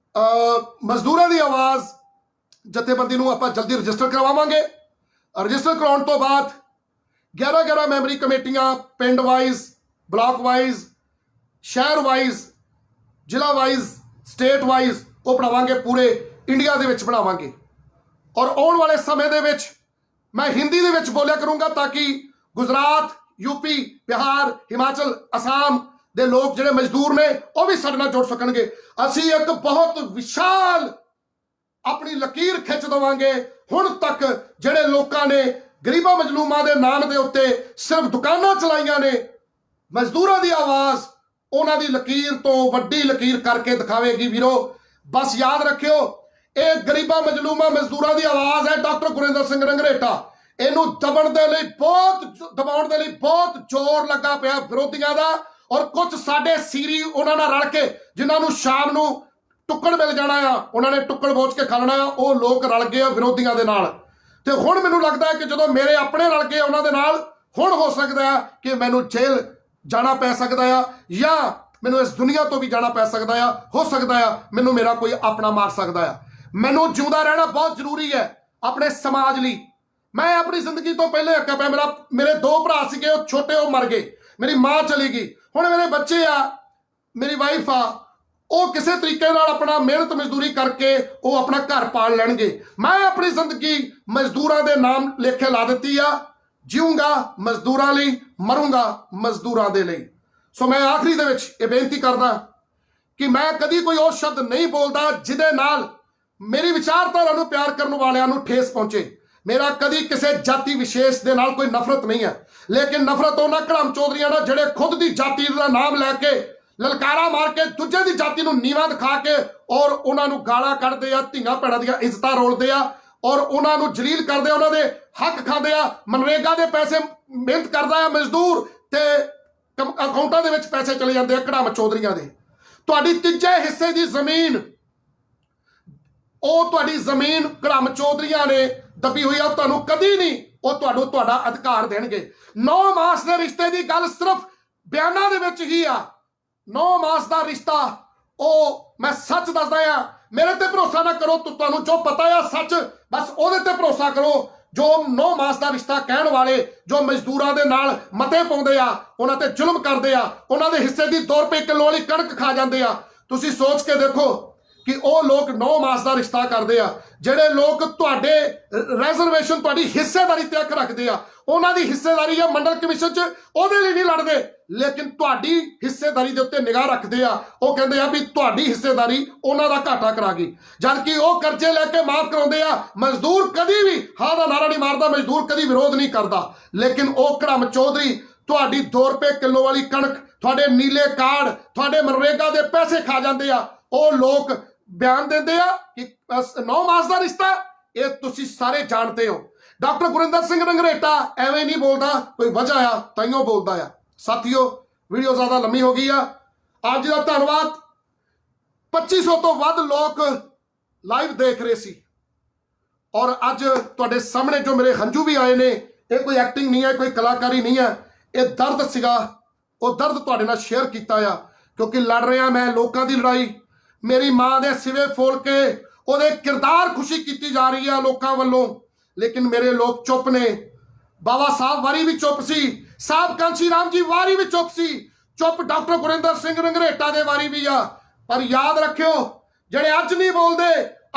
ਮਜ਼ਦੂਰਾਂ ਦੀ ਆਵਾਜ਼ ਜਥੇਬੰਦੀ ਨੂੰ ਆਪਾਂ ਜਲਦੀ ਰਜਿਸਟਰ ਕਰਵਾਵਾਂਗੇ। ਰਜਿਸਟਰ ਕਰਾਉਣ ਤੋਂ ਬਾਅਦ 11 ਮੈਂਬਰੀ ਕਮੇਟੀਆਂ ਪਿੰਡ ਵਾਈਜ਼, ਬਲਾਕ ਵਾਈਜ਼, ਸ਼ਹਿਰ ਵਾਈਜ਼, ਜ਼ਿਲ੍ਹਾ ਵਾਈਜ਼, ਸਟੇਟ ਵਾਈਜ਼ ਉਹ ਬਣਾਵਾਂਗੇ, ਪੂਰੇ ਇੰਡੀਆ ਦੇ ਵਿੱਚ ਬਣਾਵਾਂਗੇ। ਔਰ ਆਉਣ ਵਾਲੇ ਸਮੇਂ ਦੇ ਵਿੱਚ ਮੈਂ ਹਿੰਦੀ ਦੇ ਵਿੱਚ ਬੋਲਿਆ ਕਰੂੰਗਾ ਤਾਂ ਕਿ ਗੁਜਰਾਤ, ਯੂਪੀ, ਬਿਹਾਰ, ਹਿਮਾਚਲ, ਅਸਾਮ ਦੇ ਲੋਕ ਜਿਹੜੇ ਮਜ਼ਦੂਰ ਨੇ ਉਹ ਵੀ ਸਾਡੇ ਨਾਲ ਜੁੜ ਸਕਣਗੇ। ਅਸੀਂ ਇੱਕ ਬਹੁਤ ਵਿਸ਼ਾਲ ਆਪਣੀ ਲਕੀਰ ਖਿੱਚ ਦੇਵਾਂਗੇ। ਹੁਣ ਤੱਕ ਜਿਹੜੇ ਲੋਕਾਂ ਨੇ ਗਰੀਬਾਂ ਮਜ਼ਲੂਮਾਂ ਦੇ ਨਾਮ ਦੇ ਉੱਤੇ ਸਿਰਫ ਦੁਕਾਨਾਂ ਚਲਾਈਆਂ ਨੇ, ਮਜ਼ਦੂਰਾਂ ਦੀ ਆਵਾਜ਼ ਉਹਨਾਂ ਦੀ ਲਕੀਰ ਤੋਂ ਵੱਡੀ ਲਕੀਰ ਕਰਕੇ ਦਿਖਾਵੇਗੀ। ਵੀਰੋ ਬਸ ਯਾਦ ਰੱਖਿਓ, ਇਹ ਗਰੀਬਾਂ ਮਜ਼ਲੂਮਾਂ ਮਜ਼ਦੂਰਾਂ ਦੀ ਆਵਾਜ਼ ਹੈ ਡਾਕਟਰ ਗੁਰਿੰਦਰ ਸਿੰਘ ਰੰਗਰੇਟਾ। ਇਹਨੂੰ ਦਬਾਉਣ ਦੇ ਲਈ ਬਹੁਤ ਜ਼ੋਰ ਲੱਗਾ ਪਿਆ ਵਿਰੋਧੀਆਂ ਦਾ। ਔਰ ਕੁਝ ਸਾਡੇ ਸੀਰੀ ਉਹਨਾਂ ਨਾਲ ਰਲ ਕੇ, ਜਿਨ੍ਹਾਂ ਨੂੰ ਸ਼ਾਮ ਨੂੰ ਟੁੱਕੜ ਮਿਲ ਜਾਣਾ ਆ, ਉਹਨਾਂ ਨੇ ਟੁੱਕੜ ਬੋਚ ਕੇ ਖਾ ਲੈਣਾ ਆ, ਉਹ ਲੋਕ ਰਲ ਗਏ ਆ ਵਿਰੋਧੀਆਂ ਦੇ ਨਾਲ। ਤੇ ਹੁਣ ਮੈਨੂੰ ਲੱਗਦਾ ਹੈ ਕਿ ਜਦੋਂ ਮੇਰੇ ਆਪਣੇ ਰਲ ਗਏ ਉਹਨਾਂ ਦੇ ਨਾਲ, ਹੁਣ ਹੋ ਸਕਦਾ ਹੈ ਕਿ ਮੈਨੂੰ ਜੇਲ੍ਹ ਜਾਣਾ ਪੈ ਸਕਦਾ ਆ ਜਾਂ ਮੈਨੂੰ ਇਸ ਦੁਨੀਆ ਤੋਂ ਵੀ ਜਾਣਾ ਪੈ ਸਕਦਾ ਆ। ਹੋ ਸਕਦਾ ਆ ਮੈਨੂੰ ਮੇਰਾ ਕੋਈ ਆਪਣਾ ਮਾਰ ਸਕਦਾ ਆ। ਮੈਨੂੰ ਜਿਉਂਦਾ ਰਹਿਣਾ ਬਹੁਤ ਜ਼ਰੂਰੀ ਹੈ ਆਪਣੇ ਸਮਾਜ ਲਈ। ਮੈਂ ਆਪਣੀ ਜ਼ਿੰਦਗੀ ਤੋਂ ਪਹਿਲੇ ਅੱਕਾ ਪਿਆ। ਮੇਰੇ 2 ਭਰਾ ਸੀਗੇ, ਉਹ ਛੋਟੇ, ਉਹ ਮਰ ਗਏ, ਮੇਰੀ ਮਾਂ ਚਲੀ ਗਈ। ਹੁਣ ਮੇਰੇ ਬੱਚੇ ਆ, ਮੇਰੀ ਵਾਈਫ ਆ, ਉਹ ਕਿਸੇ ਤਰੀਕੇ ਨਾਲ ਆਪਣਾ ਮਿਹਨਤ ਮਜ਼ਦੂਰੀ ਕਰਕੇ ਉਹ ਆਪਣਾ ਘਰ ਪਾਲ ਲੈਣਗੇ। ਮੈਂ ਆਪਣੀ ਜ਼ਿੰਦਗੀ ਮਜ਼ਦੂਰਾਂ ਦੇ ਨਾਮ ਲੇਖੇ ਲਾ ਦਿੱਤੀ ਆ। ਜਿਊਂਗਾ ਮਜ਼ਦੂਰਾਂ ਲਈ, ਮਰੂੰਗਾ ਮਜ਼ਦੂਰਾਂ ਦੇ ਲਈ। ਸੋ ਮੈਂ ਆਖਰੀ ਦੇ ਵਿੱਚ ਇਹ ਬੇਨਤੀ ਕਰਦਾ ਕਿ ਮੈਂ ਕਦੀ ਕੋਈ ਉਹ ਸ਼ਬਦ ਨਹੀਂ ਬੋਲਦਾ ਜਿਹਦੇ ਨਾਲ ਮੇਰੀ ਵਿਚਾਰਧਾਰਾ ਨੂੰ ਪਿਆਰ ਕਰਨ ਵਾਲਿਆਂ ਨੂੰ ਠੇਸ ਪਹੁੰਚੇ। ਮੇਰਾ ਕਦੀ ਕਿਸੇ ਜਾਤੀ ਵਿਸ਼ੇਸ਼ ਦੇ ਨਾਲ ਕੋਈ ਨਫ਼ਰਤ ਨਹੀਂ ਹੈ, ਲੇਕਿਨ ਨਫ਼ਰਤ ਉਹਨਾਂ ਘੜਮ ਚੌਧਰੀਆਂ ਨਾਲ ਜਿਹੜੇ ਖੁਦ ਦੀ ਜਾਤੀ ਦਾ ਨਾਮ ਲੈ ਕੇ ਲਲਕਾਰਾ ਮਾਰ ਕੇ ਦੂਜੇ ਦੀ ਜਾਤੀ ਨੂੰ ਨੀਵਾਂ ਦਿਖਾ ਕੇ ਔਰ ਉਹਨਾਂ ਨੂੰ ਗਾਲਾਂ ਕੱਢਦੇ ਆ, ਧੀਆਂ ਭੈਣਾਂ ਦੀਆਂ ਇੱਜ਼ਤਾਂ ਰੋਲਦੇ ਆ ਔਰ ਉਹਨਾਂ ਨੂੰ ਜਲੀਲ ਕਰਦੇ ਆ, ਉਹਨਾਂ ਦੇ ਹੱਕ ਖਾਂਦੇ ਆ। ਮਨਰੇਗਾ ਦੇ ਪੈਸੇ ਮਿਹਨਤ ਕਰਦਾ ਆ ਮਜ਼ਦੂਰ ਤੇ ਅਕਾਊਂਟਾਂ ਦੇ ਵਿੱਚ ਪੈਸੇ ਚਲੇ ਜਾਂਦੇ ਆ ਘੜਮ ਚੌਧਰੀਆਂ ਦੇ। ਤੁਹਾਡੀ ਤੀਜੇ ਹਿੱਸੇ ਦੀ ਜ਼ਮੀਨ, ਉਹ ਤੁਹਾਡੀ ਜ਼ਮੀਨ ਘੜਮ ਚੌਧਰੀਆਂ ਨੇ ਦੱਬੀ ਹੋਈ ਆ, ਤੁਹਾਨੂੰ ਕਦੀ ਨਹੀਂ ਉਹ ਤੁਹਾਡਾ ਅਧਿਕਾਰ ਦੇਣਗੇ। 9 ਮਾਸ ਦੇ ਰਿਸ਼ਤੇ ਦੀ ਗੱਲ ਸਿਰਫ ਬਿਆਨਾਂ ਦੇ ਵਿੱਚ ਹੀ ਆ। 9 ਮਾਸ ਦਾ ਰਿਸ਼ਤਾ, ਉਹ ਮੈਂ ਸੱਚ ਦੱਸਦਾ ਆ। ਮੇਰੇ ਤੇ ਭਰੋਸਾ ਨਾ ਕਰੋ, ਤੁਹਾਨੂੰ ਜੋ ਪਤਾ ਆ ਸੱਚ, ਬਸ ਉਹਦੇ ਤੇ ਭਰੋਸਾ ਕਰੋ। ਜੋ 9 ਮਾਸ ਦਾ ਰਿਸ਼ਤਾ ਕਹਿਣ ਵਾਲੇ, ਜੋ ਮਜ਼ਦੂਰਾਂ ਦੇ ਨਾਲ ਮਤੇ ਪਾਉਂਦੇ ਆ, ਉਹਨਾਂ ਤੇ ਜ਼ੁਲਮ ਕਰਦੇ ਆ, ਉਹਨਾਂ ਦੇ ਹਿੱਸੇ ਦੀ 2 ਰੁਪਏ ਕਿਲੋ ਵਾਲੀ ਕਣਕ ਖਾ ਜਾਂਦੇ ਆ। ਤੁਸੀਂ ਸੋਚ ਕੇ ਦੇਖੋ ਕਿ ਉਹ ਲੋਕ 9 ਮਾਸ ਦਾ ਰਿਸ਼ਤਾ ਕਰਦੇ ਆ। ਜਿਹੜੇ ਲੋਕ ਤੁਹਾਡੇ ਰਿਜ਼ਰਵੇਸ਼ਨ, ਤੁਹਾਡੀ ਹਿੱਸੇਦਾਰੀ ਤੇ ਅੱਖ ਰੱਖਦੇ ਆ, ਉਹਨਾਂ ਦੀ ਹਿੱਸੇਦਾਰੀ ਆ ਮੰਡਲ ਕਮਿਸ਼ਨ 'ਚ, ਉਹਦੇ ਲਈ ਨਹੀਂ ਲੜਦੇ, ਲੇਕਿਨ ਤੁਹਾਡੀ ਹਿੱਸੇਦਾਰੀ ਦੇ ਉੱਤੇ ਨਿਗਾਹ ਰੱਖਦੇ ਆ। ਉਹ ਕਹਿੰਦੇ ਆ ਵੀ ਤੁਹਾਡੀ ਹਿੱਸੇਦਾਰੀ ਉਹਨਾਂ ਦਾ ਘਾਟਾ ਕਰਾ ਗਈ, ਜਦਕਿ ਉਹ ਕਰਜ਼ੇ ਲੈ ਕੇ ਮਾਫ ਕਰਾਉਂਦੇ ਆ। ਮਜ਼ਦੂਰ ਕਦੀ ਵੀ ਹਾਂ ਦਾ ਨਾਰਾ ਨਹੀਂ ਮਾਰਦਾ, ਮਜ਼ਦੂਰ ਕਦੀ ਵਿਰੋਧ ਨਹੀਂ ਕਰਦਾ, ਲੇਕਿਨ ਉਹ ਘੜਮ ਚੌਧਰੀ ਤੁਹਾਡੀ 2 ਰੁਪਏ ਕਿਲੋ ਵਾਲੀ ਕਣਕ, ਤੁਹਾਡੇ ਨੀਲੇ ਕਾਰਡ, ਤੁਹਾਡੇ ਮਨਰੇਗਾ ਦੇ ਪੈਸੇ ਖਾ ਜਾਂਦੇ ਆ। ਉਹ ਲੋਕ ਬਿਆਨ ਦਿੰਦੇ ਆ ਕਿ 9 ਮਾਸ ਦਾ ਰਿਸ਼ਤਾ, ਇਹ ਤੁਸੀਂ ਸਾਰੇ ਜਾਣਦੇ ਹੋ। ਡਾਕਟਰ ਗੁਰਿੰਦਰ ਸਿੰਘ ਰੰਗਰੇਟਾ ਐਵੇਂ ਨਹੀਂ ਬੋਲਦਾ, ਕੋਈ ਵਜ੍ਹਾ ਆ ਤਾਈਓ ਬੋਲਦਾ ਆ। ਸਾਥੀਓ, ਵੀਡੀਓ ਜ਼ਿਆਦਾ ਲੰਮੀ ਹੋ ਗਈ ਆ। ਅੱਜ ਦਾ ਧੰਨਵਾਦ। 2500 ਤੋਂ ਵੱਧ ਲੋਕ ਲਾਈਵ ਦੇਖ ਰਹੇ ਸੀ ਔਰ ਅੱਜ ਤੁਹਾਡੇ ਸਾਹਮਣੇ ਜੋ ਮੇਰੇ ਹੰਝੂ ਵੀ ਆਏ ਨੇ, ਇਹ ਕੋਈ ਐਕਟਿੰਗ ਨਹੀਂ ਹੈ, ਕੋਈ ਕਲਾਕਾਰੀ ਨਹੀਂ ਹੈ, ਇਹ ਦਰਦ ਸੀਗਾ। ਉਹ ਦਰਦ ਤੁਹਾਡੇ ਨਾਲ ਸ਼ੇਅਰ ਕੀਤਾ ਆ ਕਿਉਂਕਿ ਲੜ ਰਿਹਾ ਮੈਂ ਲੋਕਾਂ ਦੀ ਲੜਾਈ। ਮੇਰੀ ਮਾਂ ਦੇ ਸਿਵੇ ਫੋਲ ਕੇ ਉਹਦੇ ਕਿਰਦਾਰ ਖੁਸ਼ੀ ਕੀਤੀ ਜਾ ਰਹੀ ਆ ਲੋਕਾਂ ਵੱਲੋਂ, ਲੇਕਿਨ ਮੇਰੇ ਲੋਕ ਚੁੱਪ ਨੇ। ਬਾਬਾ ਸਾਹਿਬ ਵਾਰੀ ਵੀ ਚੁੱਪ ਸੀ, ਸਾਹਿਬ ਕਾਂਸ਼ੀ ਰਾਮ ਜੀ ਵਾਰੀ ਵੀ ਚੁੱਪ ਸੀ, ਚੁੱਪ ਡਾਕਟਰ ਗੁਰਿੰਦਰ ਸਿੰਘ ਰੰਗਰੇਟਾ ਦੇ ਵਾਰੀ ਵੀ ਆ। ਪਰ ਯਾਦ ਰੱਖਿਓ, ਜਿਹੜੇ ਅੱਜ ਨਹੀਂ ਬੋਲਦੇ,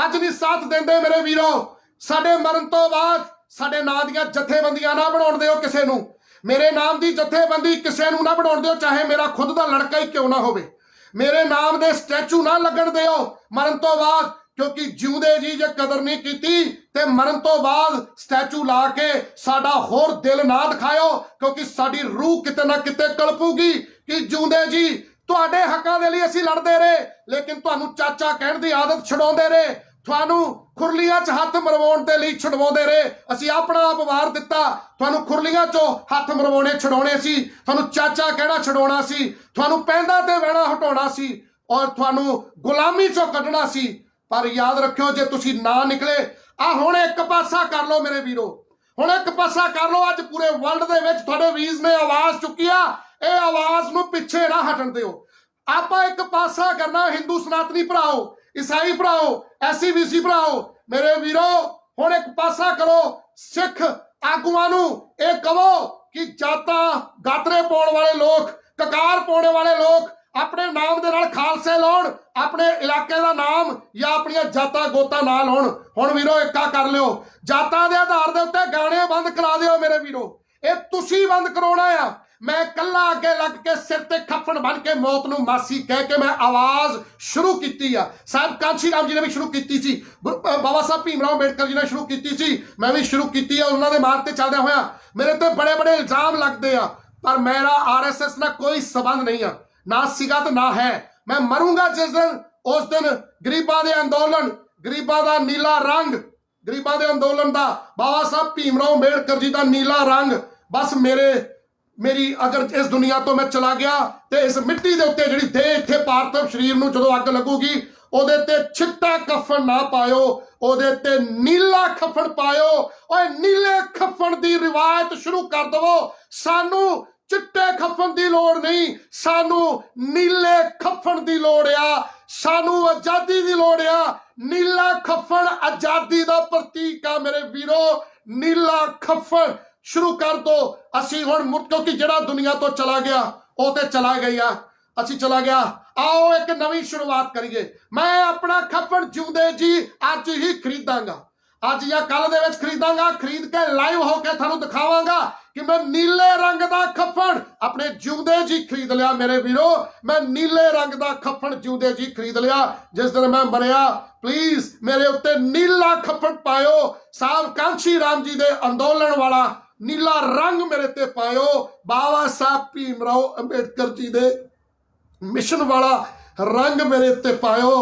ਅੱਜ ਨਹੀਂ ਸਾਥ ਦਿੰਦੇ, ਮੇਰੇ ਵੀਰੋ, ਸਾਡੇ ਮਰਨ ਤੋਂ ਬਾਅਦ ਸਾਡੇ ਨਾਂ ਦੀਆਂ ਜਥੇਬੰਦੀਆਂ ਨਾ ਬਣਾਉਣ ਦਿਓ ਕਿਸੇ ਨੂੰ। ਮੇਰੇ ਨਾਮ ਦੀ ਜਥੇਬੰਦੀ ਕਿਸੇ ਨੂੰ ਨਾ ਬਣਾਉਣ ਦਿਓ, ਚਾਹੇ ਮੇਰਾ ਖੁਦ ਦਾ ਲੜਕਾ ਹੀ ਕਿਉਂ ਨਾ ਹੋਵੇ। मेरे नाम दे स्टैचू ना लगन दिओ मरण तो बाद, क्योंकि जिउंदे जी जे कदर नहीं कीती ते मरण तो बाद स्टैचू ला के साडा होर दिल ना दिखाओ, क्योंकि साडी रूह किते ना किते कलपूगी कि जिउंदे जी तुहाडे हक्कां दे लई असीं लड़दे रहे, लेकिन तुहानूं चाचा कहण दी आदत छुड़ाउंदे रहे, तुहानूं खुरलियां च हत्थ मरवाउण दे लई छुड़वाउंदे रहे, असीं अपना आप वार दित्ता, तुहानूं खुरलियां चों हत्थ मरवाउणे छुड़ाउणे सी, तुहानूं चाचा कहना छुड़ाउणा सी, तुहानूं पैंदा ते वहणा हटाउणा सी और तुहानूं गुलामी चों कढणा सी। पर याद रखियो जे तुसीं ना निकले आ हुण एक पासा कर लो मेरे वीरो, हुण एक पासा कर लो। अज पूरे वर्ल्ड दे विच तुहाडे वीज ने आवाज़ चुकी आ, ਇਹ आवाज़ ਨੂੰ ਪਿੱਛੇ ਨਾ ਹਟਣ ਦਿਓ। ਆਪਾਂ ਇੱਕ ਪਾਸਾ ਕਰਨਾ, ਹਿੰਦੂ ਸਨਾਤਨੀ ਭਰਾਓ, ਈਸਾਈ ਭਰਾਓ, ਐਸਸੀਬੀਸੀ ਭਰਾਓ, ਮੇਰੇ ਵੀਰੋ ਹੁਣ ਇੱਕ ਪਾਸਾ ਕਰੋ। ਸਿੱਖ ਆਗੂਆਂ ਨੂੰ ਇਹ ਕਹੋ ਕਿ ਜਾਤਾਂ ਗਾਤਰੇ ਪਾਉਣ ਵਾਲੇ ਲੋਕ, ਕਕਾਰ ਪਾਉਣ ਵਾਲੇ ਲੋਕ ਆਪਣੇ ਨਾਮ ਦੇ ਨਾਲ ਖਾਲਸੇ ਲਾਉਣ, ਆਪਣੇ ਇਲਾਕੇ ਦਾ ਨਾਮ ਜਾਂ ਆਪਣੀਆਂ ਜਾਤਾਂ ਗੋਤਾਂ ਨਾ ਲਾਉਣ। ਹੁਣ ਵੀਰੋ ਇੱਕਾ ਕਰ ਲਿਓ, ਜਾਤਾਂ ਦੇ ਆਧਾਰ ਦੇ ਉੱਤੇ ਗਾਣੇ ਬੰਦ ਕਰਾ ਦਿਓ ਮੇਰੇ ਵੀਰੋ, ਇਹ ਤੁਸੀਂ ਬੰਦ ਕਰਾਉਣਾ ਆ। मैं कला अगे लग के सिर ते खफन बन के मौत नूं मासी कह के मैं आवाज़ शुरू की है। साहब कांशी राम जी ने भी शुरू की सी, बाबा साहब भीमराव अंबेडकर जी ने शुरू की सी, मैं भी शुरू की है। उन्होंने मार्ग ते चलदे होया मेरे ते बड़े बड़े इल्जाम लगते हैं, पर मेरा RSS नाल कोई संबंध नहीं है, ना सीगा तो ना है। मैं मरूंगा जिस दिन, उस दिन गरीबां दे अंदोलन, गरीबां दा नीला रंग, गरीबां दे अंदोलन दा बाबा साहब भीमराव अंबेडकर जी दा नीला रंग बस मेरी अगर इस दुनिया तो मैं चला गया तो इस मिट्टी के उत्ते जी देह इत्थे पार्थिव शरीर में जो अग लगूगी ਉਹਦੇ ਤੇ ਛਿੱਟਾ ਕਫਨ ਨਾ ਪਾਇਓ, ਉਹਦੇ ਤੇ ਨੀਲਾ ਖਫਨ ਪਾਇਓ। ਓਏ ਨੀਲੇ ਖਫਨ ਦੀ ਰਿਵਾਇਤ ਸ਼ੁਰੂ ਕਰ ਦਵੋ। ਸਾਨੂੰ ਚਿੱਟੇ ਖਫਨ ਦੀ ਲੋੜ ਨਹੀਂ, ਸਾਨੂੰ ਨੀਲੇ ਖਫਨ ਦੀ ਲੋੜ ਆ। ਸਾਨੂੰ ਆਜ਼ਾਦੀ ਦੀ ਲੋੜ ਆ। ਨੀਲਾ ਖਫਨ ਆਜ਼ਾਦੀ ਦਾ ਪ੍ਰਤੀਕ ਆ ਮੇਰੇ ਵੀਰੋ। ਨੀਲਾ ਖਫਨ शुरू कर दो। असी हुण मुड़, क्योंकि जिहड़ा दुनिया तो चला गया वो तो चला गया, असी चला गया। आओ एक नवी शुरुआत करिए। मैं अपना खफन जिउंदे जी अज ही खरीदांगा, अज या कल दे विच खरीदांगा, खरीद के लाइव होके थानू दिखावांगा कि मैं नीले रंग दा खफन अपने जिउंदे जी खरीद लिया मेरे वीरो। मैं नीले रंग दा खफन जिउंदे जी खरीद लिया। जिस दिन मैं मरिया प्लीज मेरे उत्ते नीला खफन पायो। साहब कांशी राम जी दे अंदोलन वाला नीला रंग मेरे ते पायो। बाबा साहब भीमराव अंबेडकर जी दे मिशन वाला रंग मेरे ते पायो।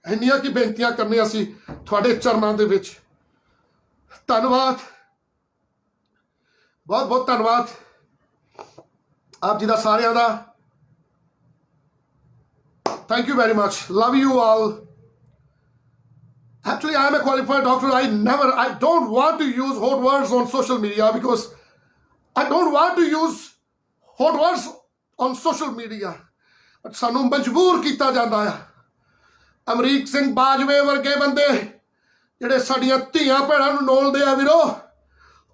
इन्नियां की बेनतियां करने असी थोड़े चरणों दे विच। धन्यवाद, बहुत बहुत धन्यवाद आप जी दा सारियां दा। Thank you very much, love you all. Actually, I am a qualified doctor. I don't want to use hot words on social media because I don't want to use hot words on social media. But सानू मजबूर किया जाता है। अमरीक सिंह बाजवे वर्गे बंदे जिहड़े साडियां धीआं भैणां नूं नोलदे आ वीरो,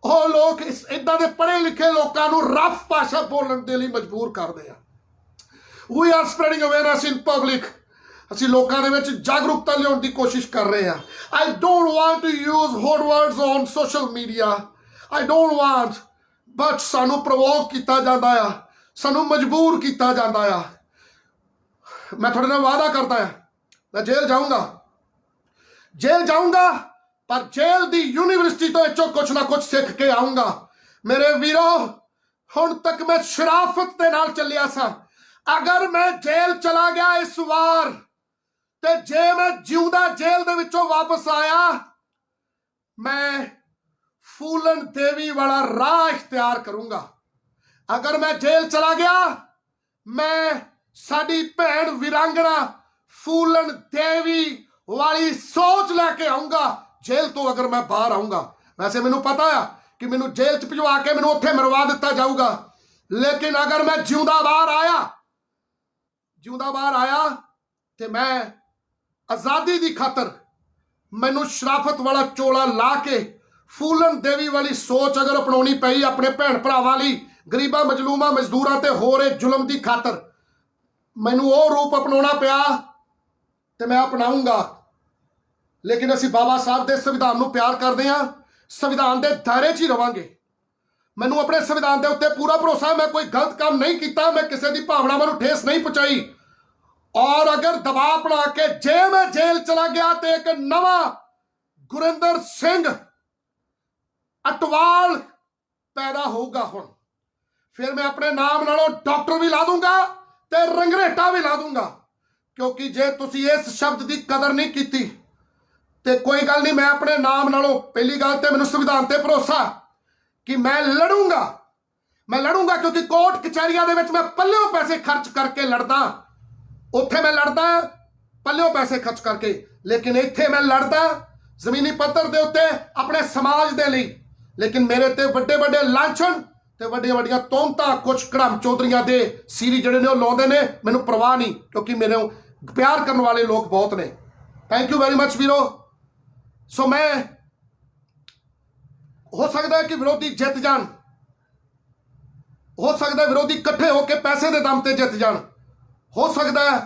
ਉਹ लोग इदां दे पढ़े लिखे लोकां नूं रफ भाषा बोलण दे लई मजबूर करदे आ। We are spreading awareness in public. ਅਸੀਂ ਲੋਕਾਂ ਦੇ ਵਿੱਚ ਜਾਗਰੂਕਤਾ ਲਿਆਉਣ ਦੀ ਕੋਸ਼ਿਸ਼ ਕਰ ਰਹੇ ਹਾਂ। I don't want to use hot words on social media. I don't want, but ਸਾਨੂੰ ਪ੍ਰਵੋਕ ਕੀਤਾ ਜਾਂਦਾ ਆ, ਸਾਨੂੰ ਮਜਬੂਰ ਕੀਤਾ ਜਾਂਦਾ ਆ। ਮੈਂ ਤੁਹਾਡੇ ਨਾਲ ਵਾਅਦਾ ਕਰਦਾ ਹਾਂ, ਮੈਂ ਜੇਲ੍ਹ ਜਾਊਂਗਾ, ਪਰ ਜੇਲ੍ਹ ਦੀ ਯੂਨੀਵਰਸਿਟੀ ਤੋਂ ਵਿੱਚੋਂ ਕੁਛ ਨਾ ਕੁਛ ਸਿੱਖ ਕੇ ਆਊਂਗਾ ਮੇਰੇ ਵੀਰੋ। ਹੁਣ ਤੱਕ ਮੈਂ ਸ਼ਰਾਫਤ ਦੇ ਨਾਲ ਚੱਲਿਆ ਸਾਂ। ਅਗਰ ਮੈਂ ਜੇਲ੍ਹ ਚਲਾ ਗਿਆ ਇਸ ਵਾਰ ਤੇ ਜੇ मैं ਜਿਉਂਦਾ जेल ਦੇ ਵਿੱਚੋਂ वापस आया, मैं फूलन देवी वाला राह इख्तियार करूंगा। अगर मैं जेल चला गया, मैं साडी भैन वीरांगना फूलन देवी वाली सोच लैके आऊंगा जेल तो। अगर मैं बाहर आऊंगा, वैसे मैनू पता है कि मैनू जेल च भिजवा के मैनू उत्थे मरवा दिता जाऊगा, लेकिन अगर मैं जिਉਂਦਾ बाहर आया तो मैं आज़ादी की खातर मैनू शराफत वाला चोला ला के फूलन देवी वाली सोच अगर अपनानी पई अपने भैन भरावां लई, गरीबां मजलूमां मजदूरां ते हो रहे जुल्म की खातर मैनू वो रूप अपनाना पिया तो मैं अपनाऊंगा। लेकिन असीं बाबा साहब के संविधान नूं प्यार करते हैं, संविधान के दायरे च ही रवांगे। मैनू अपने संविधान के उत्ते पूरा भरोसा, मैं कोई गलत काम नहीं किया, मैं किसी की भावनावां नूं ठेस नहीं पहुँचाई। और अगर दबाव बना के जे मैं जेल चला गया तो एक नवा गुरिंदर सिंह अटवाल पैदा होगा। हुण फिर मैं अपने नाम नालों डॉक्टर भी ला दूंगा ते रंगरेटा भी ला दूंगा, क्योंकि जे तुसी इस शब्द की कदर नहीं की ते कोई गल नहीं। मैं अपने नाम नालों पहली गल ते मैनूं संविधान ते भरोसा कि मैं लड़ूंगा क्योंकि कोर्ट कचहरियां दे विच मैं पल्लियों पैसे खर्च करके लड़दा, उत्थे मैं लड़दा पल्लियों पैसे खर्च करके, लेकिन इत्थे मैं लड़दा जमीनी पत्थर दे उत्ते अपने समाज दे लई। लेकिन मेरे ते वड्डे वड्डे लांछन ते वड्डियां वड्डियां तोहमतां कुछ कड़म चौधरियां दे सीरी जिहड़े ने वो लाउंदे ने, मैनूं परवाह नहीं, क्योंकि मेरे प्यार करने वाले लोग बहुत ने। थैंक यू वेरी मच वीरो। सो मैं हो सकता है कि विरोधी जित जान, हो सकता है विरोधी इकट्ठे होकर पैसे के दम पे जित जान, हो सकता है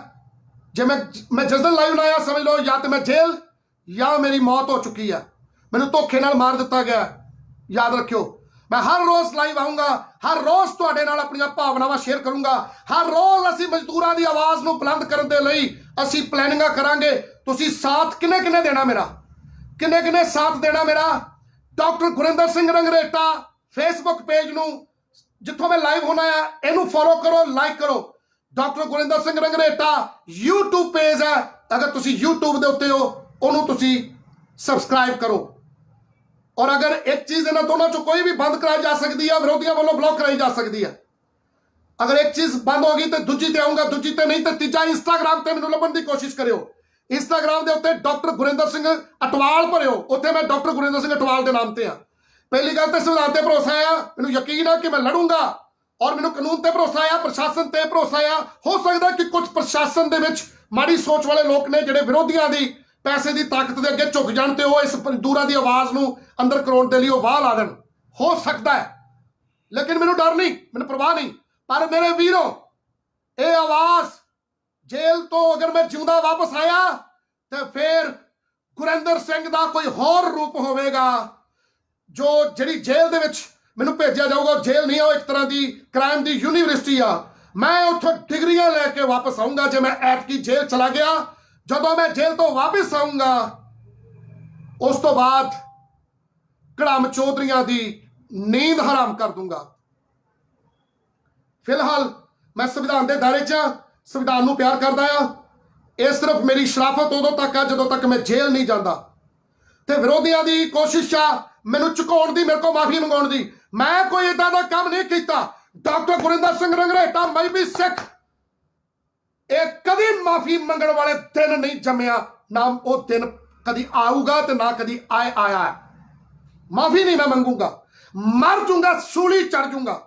जे मैं जिस दिन लाइव आया समझ लो या तो मैं जेल या मेरी मौत हो चुकी है, मैंने धोखे नाल मार दिता गया। याद रखियो मैं हर रोज लाइव आऊंगा, हर रोज तुहाडे नाल अपनी भावनावां शेयर करूंगा, हर रोज असीं मजदूरां दी आवाज़ नूं बुलंद करन दे लई असीं प्लैनिंगां करांगे। तुसीं साथ किने किने देना मेरा, किने किने साथ देना मेरा। Doctor Gurinder Singh Rangreta Facebook page नूं जिथों मैं लाइव होना है इनू फॉलो करो, लाइक करो। Doctor Gurinder Singh Rangreta YouTube page है, अगर तुसी यूट्यूब दे उत्ते हो उन्होंने तुसी सबसक्राइब करो। और अगर एक चीज इन्होंने दोनों चो कोई भी बंद कराई जा सकती है, विरोधियों वालों ब्लॉक कराई जा सकती है। अगर एक चीज बंद होगी तो दूजी ते आऊंगा, दूजी ते नहीं तो तीजा इंस्टाग्राम ते मैनूं लभण दी कोशिश करियो। इंस्टाग्राम दे उत्ते डॉक्टर गुरिंदर सिंह अटवाल भरियो, उत्थे मैं डॉक्टर गुरिंदर सिंह अटवाल के नाम से हाँ। पहली गल तो संविधान ते भरोसा है, मैनूं यकीन है कि मैं लड़ूंगा, और मैनूं कानून ते भरोसा है, प्रशासन ते भरोसा है। हो सकता है कि कुछ प्रशासन दे विच माड़ी सोच वाले लोग ने जिहड़े विरोधियों की पैसे की ताकत के अगे झुक जाण ते वो इस मजदूरां की आवाज़ नूं अंदर कराउण दे लई वो वाह ला देण, हो सकता है। लेकिन मैनूं डर नहीं, मैनूं परवाह नहीं। पर मेरे वीरों, ये आवाज़ जेल तो अगर मैं जिंदा वापस आया तो फिर गुरिंदर सिंह का कोई होर रूप होवेगा, जो जिहड़ी जेल दे विच मैनूं भेजिया जाऊगा। जेल नहीं है, एक तरह की क्राइम की यूनीवर्सिटी आ। मैं उत्थों डिग्रियां लैके वापस आऊंगा जे मैं ऐतकी जेल चला गया। जदों मैं जेल तो वापस आऊंगा उस तो बाद कड़म चौधरियां की नींद हराम कर दूंगा। फिलहाल मैं संविधान के दायरे च संविधान नूं प्यार करदा आ। यह सिर्फ मेरी शराफत उदों तक है जदों तक मैं जेल नहीं जाता। तो विरोधियों की कोशिश आ मैनूं झुकाउण दी, मेरे को माफी मंगाउण दी। मैं कोई इदां दा काम नहीं किया। डॉक्टर गुरिंदर सिंह रंगरेटा मैं भी सिख, एक कभी माफी मंगण वाले दिन नहीं जमया, ना वो दिन कभी आऊगा तो ना कभी आया है। माफी नहीं मैं मंगूंगा, मर जूंगा, सूली चढ़ जूंगा,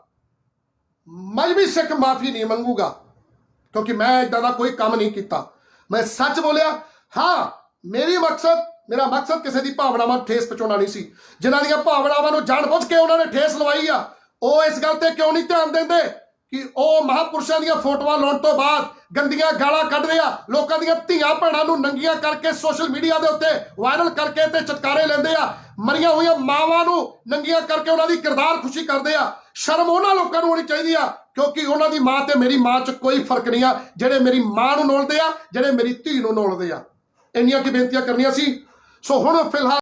मैं भी सिख माफी नहीं मंगूंगा, क्योंकि मैं इदा का कोई काम नहीं किया। मैं सच बोलिया। हाँ, मेरा मकसद किसी की भावनावां ठेस पहुंचाना नहीं सी। जिन्हां दीयां भावनावां नूं जाणबुझ के उन्होंने ठेस लवाई आ, वो इस गल ते क्यों नहीं ध्यान देंदे कि वो महापुरुषों दीयां फोटोआं लाउण तो बाद गंदियां गालां कढ रहे आ, लोकां दीयां धीआं भैणां नूं नंगियां करके सोशल मीडिया दे उत्ते वायरल करके ते चटकारे लैंदे आ, मरियां होईयां मावां नूं नंगियां करके उन्हां दी किरदार खुशी करदे आ। शर्म उन्हां लोकां नूं होनी चाहीदी आ, क्योंकि उन्हां दी मां ते मेरी मां च कोई फर्क नहीं आ। जिहड़े मेरी मां नूं नोलदे आ, जिहड़े मेरी धी नूं नोलदे आ। इन्नियां की बेनतियां करनियां सी। सो हुण फिलहाल